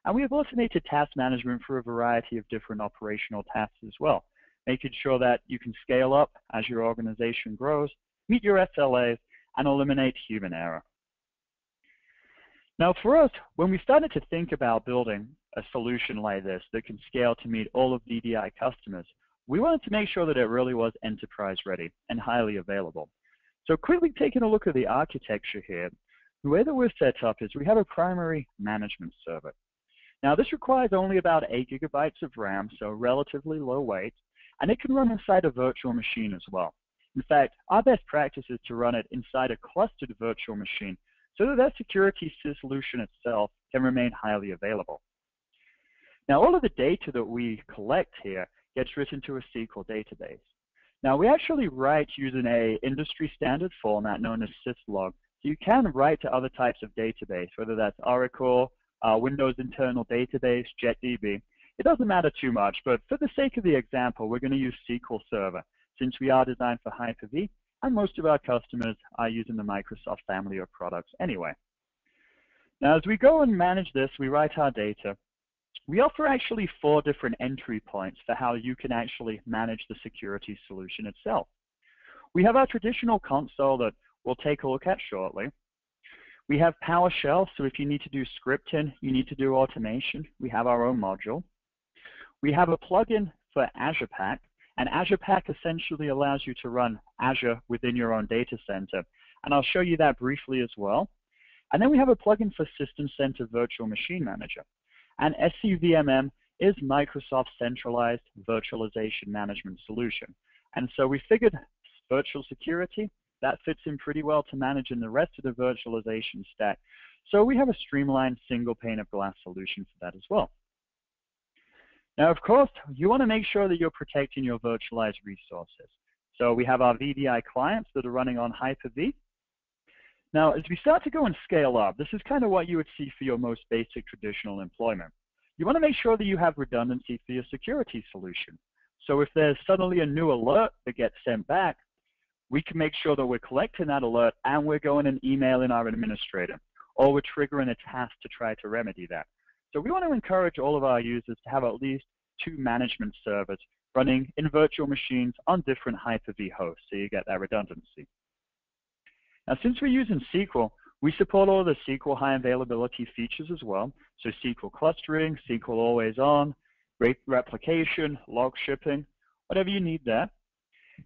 And we have automated task management for a variety of different operational tasks as well, making sure that you can scale up as your organization grows, meet your SLAs, and eliminate human error. Now for us, when we started to think about building a solution like this that can scale to meet all of VDI customers, we wanted to make sure that it really was enterprise ready and highly available. So quickly taking a look at the architecture here, the way that we're set up is we have a primary management server. Now this requires only about 8 gigabytes of RAM, so relatively low weight, and it can run inside a virtual machine as well. In fact, our best practice is to run it inside a clustered virtual machine so that security solution itself can remain highly available. Now all of the data that we collect here gets written to a SQL database. Now we actually write using an industry standard format known as syslog. So you can write to other types of database, whether that's Oracle, Windows internal database, JetDB. It doesn't matter too much, but for the sake of the example, we're going to use SQL Server since we are designed for Hyper-V, and most of our customers are using the Microsoft family of products anyway. Now, as we go and manage this, we write our data. We offer actually 4 different entry points for how you can actually manage the security solution itself. We have our traditional console that we'll take a look at shortly. We have PowerShell, so if you need to do scripting, you need to do automation, we have our own module. We have a plugin for AZRA Pack, and AZRA Pack essentially allows you to run Azure within your own data center. And I'll show you that briefly as well. And then we have a plugin for System Center Virtual Machine Manager. And SCVMM is Microsoft's centralized virtualization management solution. And so we figured virtual security, that fits in pretty well to managing the rest of the virtualization stack. So we have a streamlined single pane of glass solution for that as well. Now, of course, you want to make sure that you're protecting your virtualized resources. So we have our VDI clients that are running on Hyper-V. Now, as we start to go and scale up, this is kind of what you would see for your most basic traditional employment. You want to make sure that you have redundancy for your security solution. So if there's suddenly a new alert that gets sent back, we can make sure that we're collecting that alert and we're going and emailing our administrator, or we're triggering a task to try to remedy that. So we want to encourage all of our users to have at least 2 management servers running in virtual machines on different Hyper-V hosts, so you get that redundancy. Now, since we're using SQL, we support all of the SQL high availability features as well. So SQL clustering, SQL always on, replication, log shipping, whatever you need there.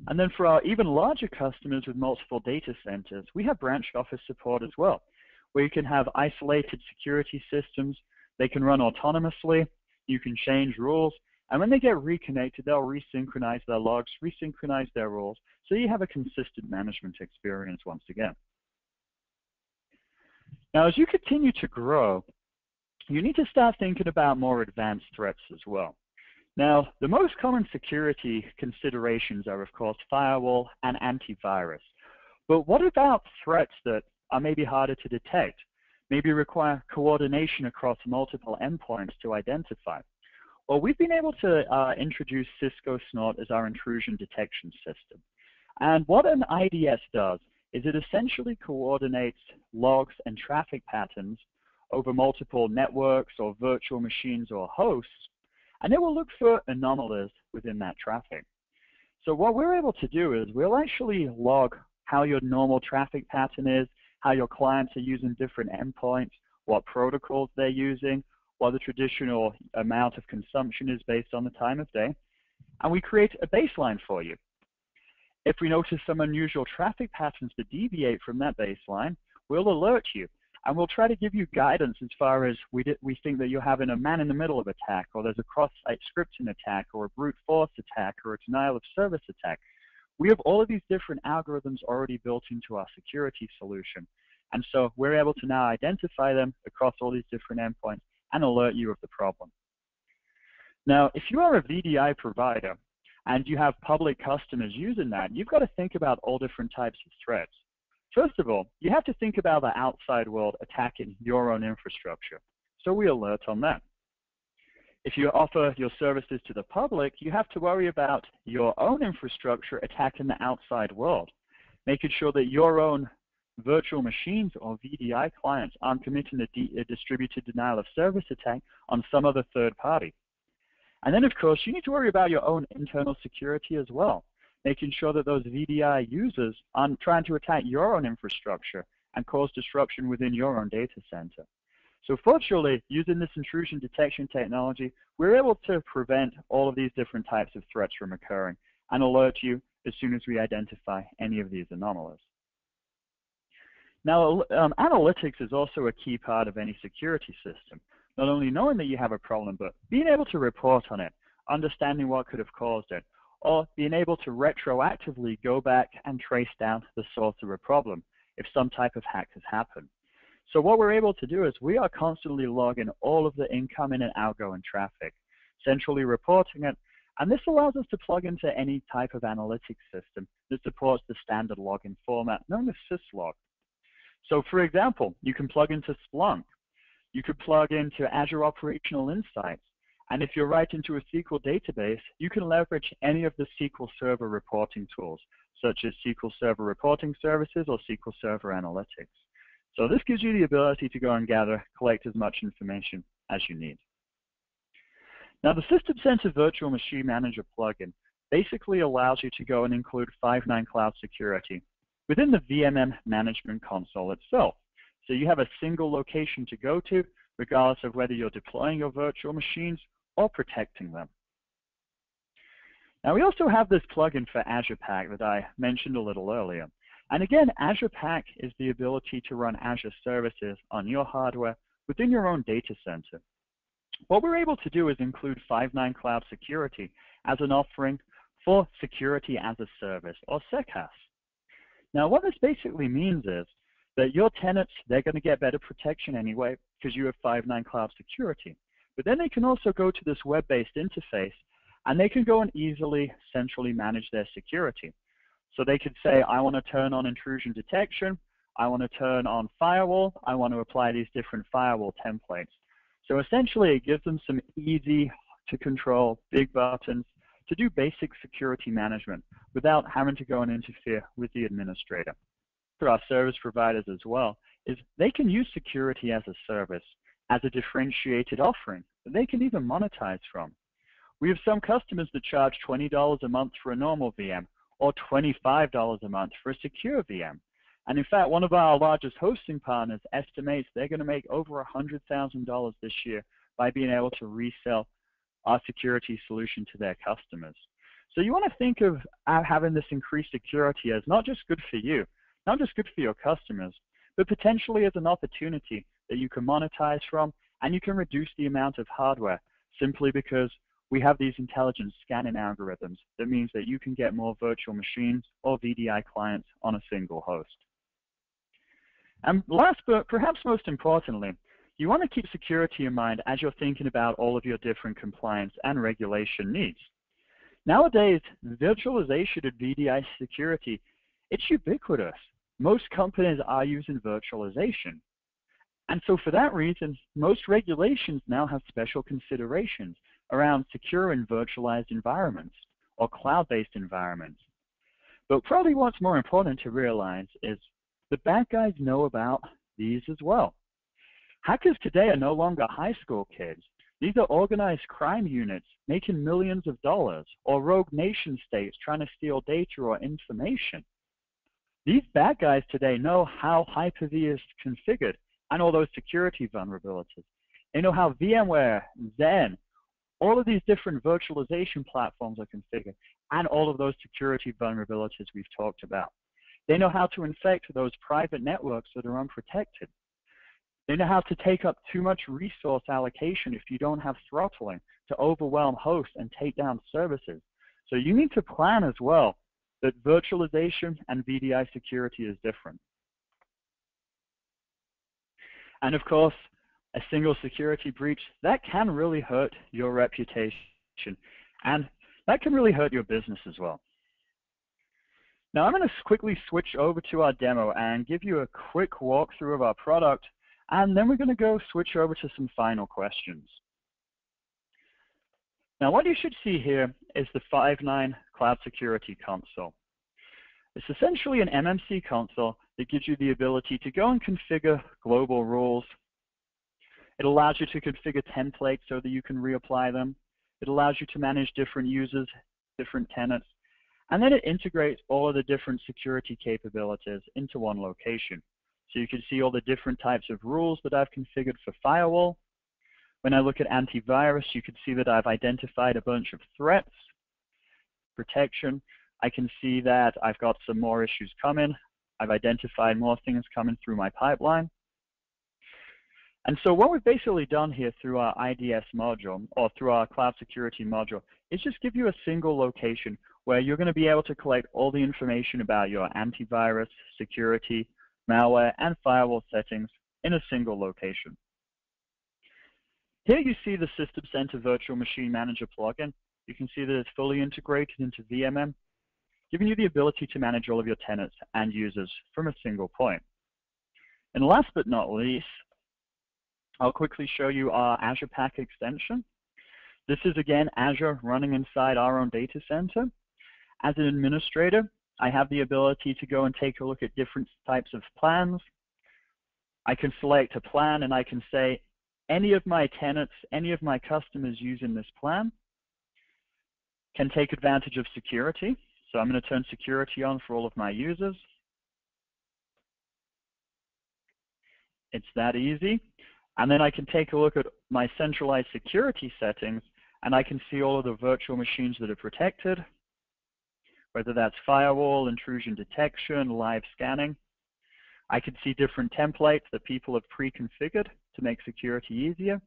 And then for our even larger customers with multiple data centers, we have branch office support as well, where you can have isolated security systems. They can run autonomously. You can change rules. And when they get reconnected, they'll resynchronize their logs, resynchronize their rules, so you have a consistent management experience once again. Now, as you continue to grow, you need to start thinking about more advanced threats as well. Now, the most common security considerations are, of course, firewall and antivirus. But what about threats that are maybe harder to detect, maybe require coordination across multiple endpoints to identify? Well, we've been able to introduce Cisco Snort as our intrusion detection system. And what an IDS does is it essentially coordinates logs and traffic patterns over multiple networks or virtual machines or hosts, and it will look for anomalies within that traffic. So what we're able to do is we'll actually log how your normal traffic pattern is, how your clients are using different endpoints, what protocols they're using, what the traditional amount of consumption is based on the time of day, and we create a baseline for you. If we notice some unusual traffic patterns that deviate from that baseline, we'll alert you, and we'll try to give you guidance as far as we think that you're having a man-in-the-middle of attack, or there's a cross-site scripting attack, or a brute force attack, or a denial-of-service attack. We have all of these different algorithms already built into our security solution, and so we're able to now identify them across all these different endpoints and alert you of the problem. Now, if you are a VDI provider and you have public customers using that, you've got to think about all different types of threats. First of all, you have to think about the outside world attacking your own infrastructure, so we alert on that. If you offer your services to the public, you have to worry about your own infrastructure attacking the outside world, making sure that your own virtual machines or VDI clients aren't committing a distributed denial of service attack on some other third party. And then, of course, you need to worry about your own internal security as well, making sure that those VDI users aren't trying to attack your own infrastructure and cause disruption within your own data center. So fortunately, using this intrusion detection technology, we're able to prevent all of these different types of threats from occurring and alert you as soon as we identify any of these anomalies. Now, analytics is also a key part of any security system. Not only knowing that you have a problem, but being able to report on it, understanding what could have caused it, or being able to retroactively go back and trace down the source of a problem if some type of hack has happened. So what we're able to do is we are constantly logging all of the incoming and outgoing traffic, centrally reporting it, and this allows us to plug into any type of analytics system that supports the standard login format known as syslog. So for example, you can plug into Splunk, you could plug into Azure Operational Insights, and if you're writing to a SQL database, you can leverage any of the SQL Server reporting tools, such as SQL Server Reporting Services or SQL Server Analytics. So this gives you the ability to go and collect as much information as you need. Now, the System Center Virtual Machine Manager plugin basically allows you to go and include Five9 Cloud Security within the VMM management console itself. So you have a single location to go to, regardless of whether you're deploying your virtual machines or protecting them. Now we also have this plugin for AZRA Pack that I mentioned a little earlier. And again, AZRA Pack is the ability to run Azure services on your hardware within your own data center. What we're able to do is include Five9 Cloud Security as an offering for Security as a Service, or SecAS. Now what this basically means is that your tenants, they're going to get better protection anyway because you have Five9 Cloud Security. But then they can also go to this web-based interface and they can go and easily centrally manage their security. So they could say, I want to turn on intrusion detection, I want to turn on firewall, I want to apply these different firewall templates. So essentially it gives them some easy to control big buttons to do basic security management without having to go and interfere with the administrator. For our service providers as well, is they can use security as a service as a differentiated offering that they can even monetize from. We have some customers that charge $20 a month for a normal VM or $25 a month for a secure VM. And in fact, one of our largest hosting partners estimates they're going to make over $100,000 this year by being able to resell our security solution to their customers. So you want to think of having this increased security as not just good for you, not just good for your customers, but potentially as an opportunity that you can monetize from, and you can reduce the amount of hardware simply because we have these intelligent scanning algorithms. That means that you can get more virtual machines or VDI clients on a single host. And last but perhaps most importantly, you want to keep security in mind as you're thinking about all of your different compliance and regulation needs. Nowadays, virtualization of VDI security, it's ubiquitous. Most companies are using virtualization. And so for that reason, most regulations now have special considerations around secure and virtualized environments or cloud-based environments. But probably what's more important to realize is the bad guys know about these as well. Hackers today are no longer high school kids. These are organized crime units making millions of dollars, or rogue nation states trying to steal data or information. These bad guys today know how Hyper-V is configured and all those security vulnerabilities. They know how VMware, Zen, all of these different virtualization platforms are configured, and all of those security vulnerabilities we've talked about. They know how to infect those private networks that are unprotected. They know how to take up too much resource allocation if you don't have throttling to overwhelm hosts and take down services. So you need to plan as well that virtualization and VDI security is different. And of course, a single security breach, that can really hurt your reputation, and that can really hurt your business as well. Now I'm going to quickly switch over to our demo and give you a quick walkthrough of our product, and then we're going to go switch over to some final questions. Now what you should see here is the Five9 Cloud Security Console. It's essentially an MMC console that gives you the ability to go and configure global rules. It allows you to configure templates so that you can reapply them. It allows you to manage different users, different tenants, and then it integrates all of the different security capabilities into one location. So you can see all the different types of rules that I've configured for firewall. When I look at antivirus, you can see that I've identified a bunch of threats. Protection, I can see that I've got some more issues coming. I've identified more things coming through my pipeline. And so what we've basically done here through our IDS module, or through our cloud security module, is just give you a single location where you're going to be able to collect all the information about your antivirus, security, malware, and firewall settings in a single location. Here you see the System Center Virtual Machine Manager plugin. You can see that it's fully integrated into VMM, giving you the ability to manage all of your tenants and users from a single point. And last but not least, I'll quickly show you our AZRA Pack extension. This is, again, Azure running inside our own data center. As an administrator, I have the ability to go and take a look at different types of plans. I can select a plan and I can say, any of my tenants, any of my customers using this plan can take advantage of security. So I'm going to turn security on for all of my users. It's that easy. And then I can take a look at my centralized security settings, and I can see all of the virtual machines that are protected, whether that's firewall, intrusion detection, live scanning. I can see different templates that people have pre-configured to make security easier.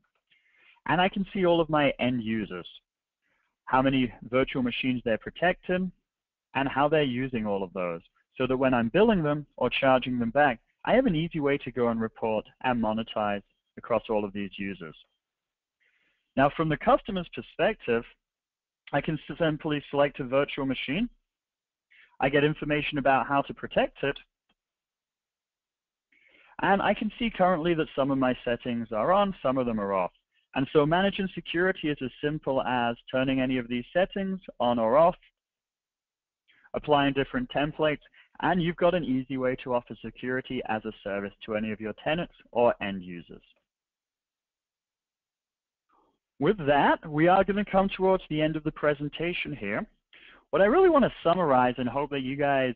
And I can see all of my end users, how many virtual machines they're protecting, and how they're using all of those, so that when I'm billing them or charging them back, I have an easy way to go and report and monetize across all of these users. Now, from the customer's perspective, I can simply select a virtual machine. I get information about how to protect it. And I can see currently that some of my settings are on, some of them are off. And so managing security is as simple as turning any of these settings on or off, applying different templates, and you've got an easy way to offer security as a service to any of your tenants or end users. With that, we are going to come towards the end of the presentation here. What I really want to summarize and hope that you guys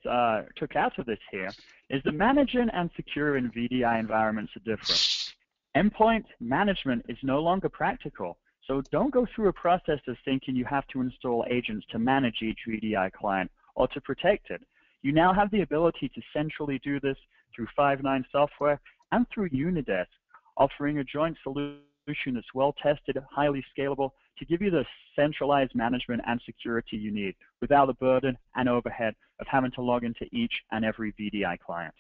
took out of this here is that managing and securing VDI environments are different. Endpoint management is no longer practical, so don't go through a process of thinking you have to install agents to manage each VDI client or to protect it. You now have the ability to centrally do this through Five9 software and through Unidesk, offering a joint solution that's well-tested, highly scalable, to give you the centralized management and security you need without the burden and overhead of having to log into each and every VDI client.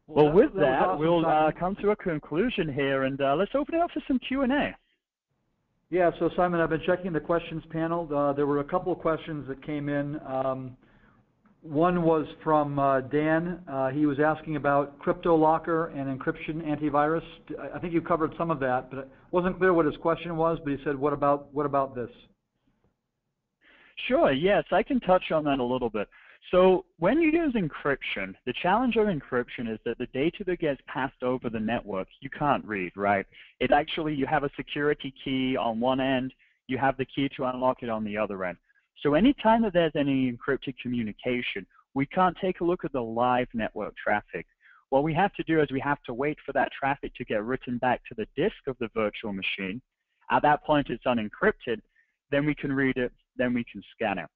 Well, with that, awesome, we'll come to a conclusion here, and let's open it up for some Q&A. Yeah, so Simon, I've been checking the questions panel. There were a couple of questions that came in. One was from Dan. He was asking about crypto locker and encryption antivirus. I think you covered some of that, but it wasn't clear what his question was, but he said, what about this? Sure, yes, I can touch on that a little bit. So when you use encryption, the challenge of encryption is that the data that gets passed over the network, you can't read, right? It actually, you have a security key on one end, you have the key to unlock it on the other end. So anytime that there's any encrypted communication, we can't take a look at the live network traffic. What we have to do is we have to wait for that traffic to get written back to the disk of the virtual machine. At that point, it's unencrypted. Then we can read it. Then we can scan it.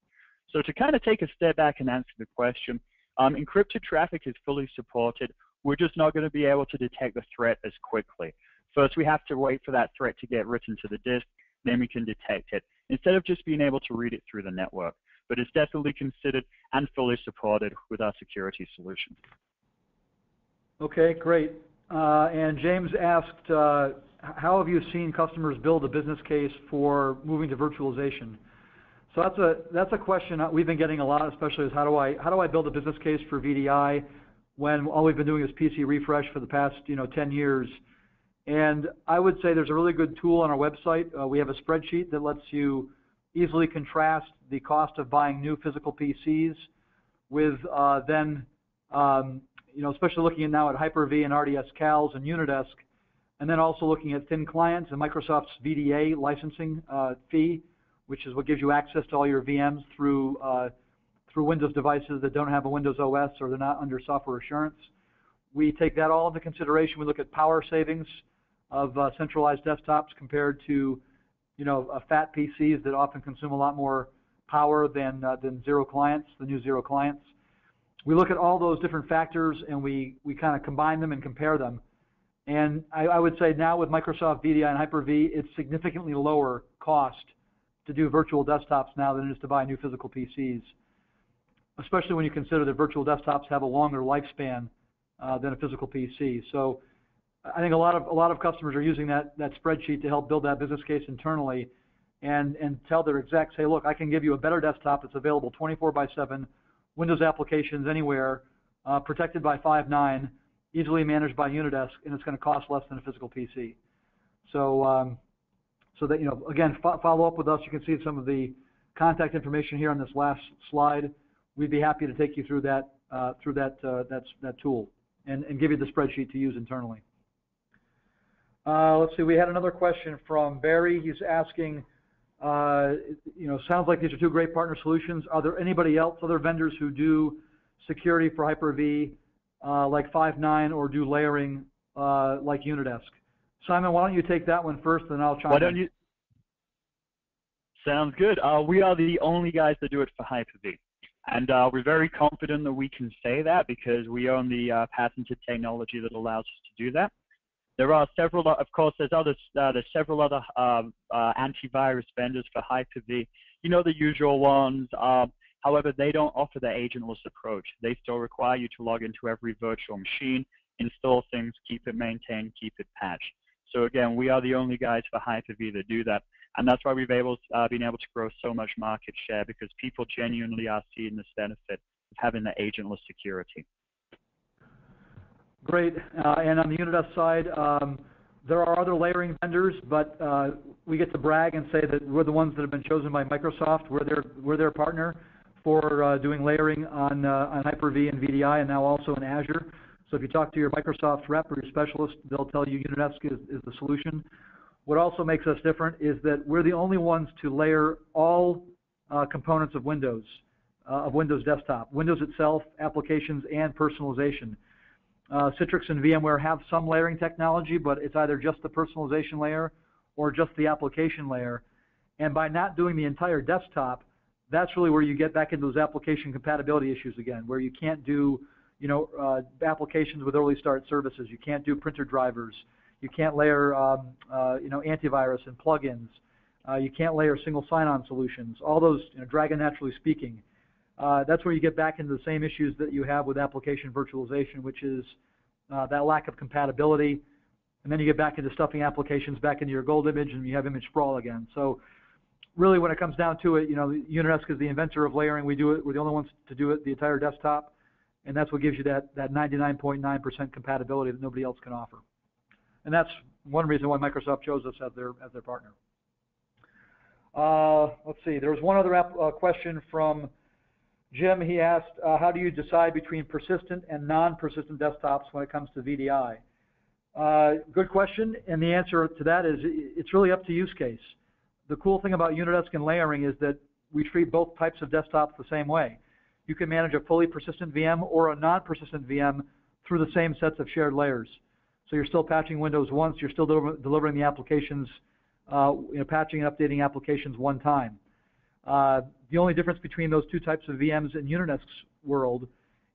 So to kind of take a step back and answer the question, encrypted traffic is fully supported. We're just not going to be able to detect the threat as quickly. First, we have to wait for that threat to get written to the disk. Then we can detect it, instead of just being able to read it through the network. But it's definitely considered and fully supported with our security solutions. Okay, great. And James asked, how have you seen customers build a business case for moving to virtualization? So that's a question we've been getting a lot, especially is how do I build a business case for VDI when all we've been doing is PC refresh for the past 10 years. And I would say there's a really good tool on our website. We have a spreadsheet that lets you easily contrast the cost of buying new physical PCs with especially looking now at Hyper-V and RDS CALs and Unidesk, and then also looking at thin clients and Microsoft's VDA licensing fee, which is what gives you access to all your VMs through Windows devices that don't have a Windows OS or they're not under software assurance. We take that all into consideration. We look at power savings of centralized desktops compared to fat PCs that often consume a lot more power than zero clients, the new zero clients. We look at all those different factors and we kind of combine them and compare them. And I would say now with Microsoft VDI and Hyper-V, it's significantly lower cost to do virtual desktops now than it is to buy new physical PCs, especially when you consider that virtual desktops have a longer lifespan than a physical PC. So I think a lot of customers are using that spreadsheet to help build that business case internally and tell their execs, hey, look, I can give you a better desktop that's available 24/7, Windows applications anywhere, protected by Five9, easily managed by Unidesk, and it's going to cost less than a physical PC. So that, again, follow up with us. You can see some of the contact information here on this last slide. We'd be happy to take you through that tool and give you the spreadsheet to use internally. Let's see. We had another question from Barry. He's asking, sounds like these are two great partner solutions. Are there anybody else, other vendors who do security for Hyper-V like Five9 or do layering like Unidesk? Simon, why don't you take that one first, and I'll chime in. Why don't you? Sounds good. We are the only guys that do it for Hyper-V. And we're very confident that we can say that because we own the patented technology that allows us to do that. There are several, of course, there's several other antivirus vendors for Hyper-V. You know, the usual ones. However, they don't offer the agentless approach. They still require you to log into every virtual machine, install things, keep it maintained, keep it patched. So again, we are the only guys for Hyper-V that do that. And that's why we've been able to grow so much market share, because people genuinely are seeing this benefit of having the agentless security. Great. And on the Unidesk side, there are other layering vendors, but we get to brag and say that we're the ones that have been chosen by Microsoft. We're their partner for doing layering on Hyper-V and VDI, and now also in Azure. So if you talk to your Microsoft rep or your specialist, they'll tell you Unidesk is the solution. What also makes us different is that we're the only ones to layer all components of Windows Desktop, Windows itself, applications, and personalization. Citrix and VMware have some layering technology, but it's either just the personalization layer or just the application layer. And by not doing the entire desktop, that's really where you get back into those application compatibility issues again, where you can't do, applications with early start services. You can't do printer drivers. You can't layer, antivirus and plugins. You can't layer single sign-on solutions. All those, Dragon naturally speaking. That's where you get back into the same issues that you have with application virtualization, which is that lack of compatibility. And then you get back into stuffing applications back into your gold image, and you have image sprawl again. So really, when it comes down to it, Unidesk is the inventor of layering. We do it. We're the only ones to do it the entire desktop, and that's what gives you that 99.9% compatibility that nobody else can offer. And that's one reason why Microsoft chose us as their partner. Let's see. There was one other question from Jim. He asked, how do you decide between persistent and non-persistent desktops when it comes to VDI? Good question, and the answer to that is it's really up to use case. The cool thing about Unidesk and layering is that we treat both types of desktops the same way. You can manage a fully persistent VM or a non-persistent VM through the same sets of shared layers. So you're still patching Windows once, you're still delivering the applications, patching and updating applications one time. The only difference between those two types of VMs in Unidesk's world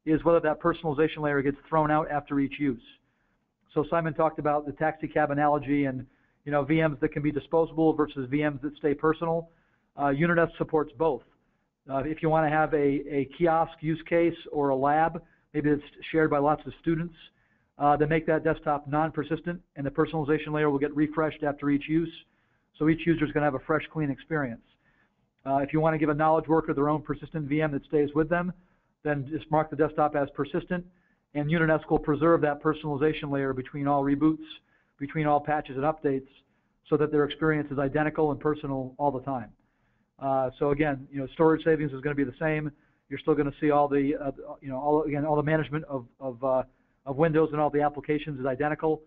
is whether that personalization layer gets thrown out after each use. So Simon talked about the taxi cab analogy and VMs that can be disposable versus VMs that stay personal. Unidesk supports both. If you want to have a kiosk use case or a lab, maybe it's shared by lots of students, then make that desktop non-persistent, and the personalization layer will get refreshed after each use. So each user is going to have a fresh, clean experience. If you want to give a knowledge worker their own persistent VM that stays with them, then just mark the desktop as persistent, and Unidesk will preserve that personalization layer between all reboots, between all patches and updates, so that their experience is identical and personal all the time. So again, storage savings is going to be the same. You're still going to see all the, all the management of Windows and all the applications is identical.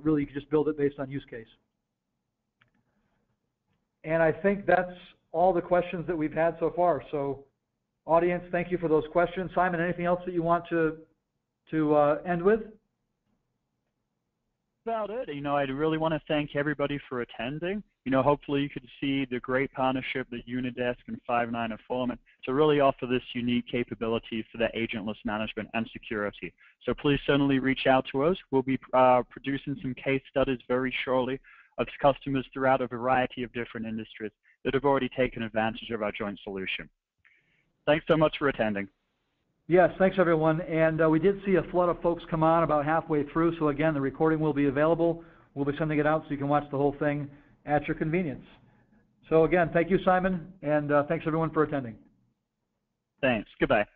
Really, you can just build it based on use case. And I think that's all the questions that we've had so far. So, audience, thank you for those questions. Simon, anything else that you want to end with? About it. I really want to thank everybody for attending. Hopefully you could see the great partnership that Unidesk and Five9 are forming to really offer this unique capability for the agentless management and security. So please certainly reach out to us. We'll be producing some case studies very shortly of customers throughout a variety of different industries that have already taken advantage of our joint solution. Thanks so much for attending. Yes, thanks everyone. And we did see a flood of folks come on about halfway through, so again, the recording will be available. We'll be sending it out so you can watch the whole thing at your convenience. So again, thank you, Simon, and thanks everyone for attending. Thanks. Goodbye.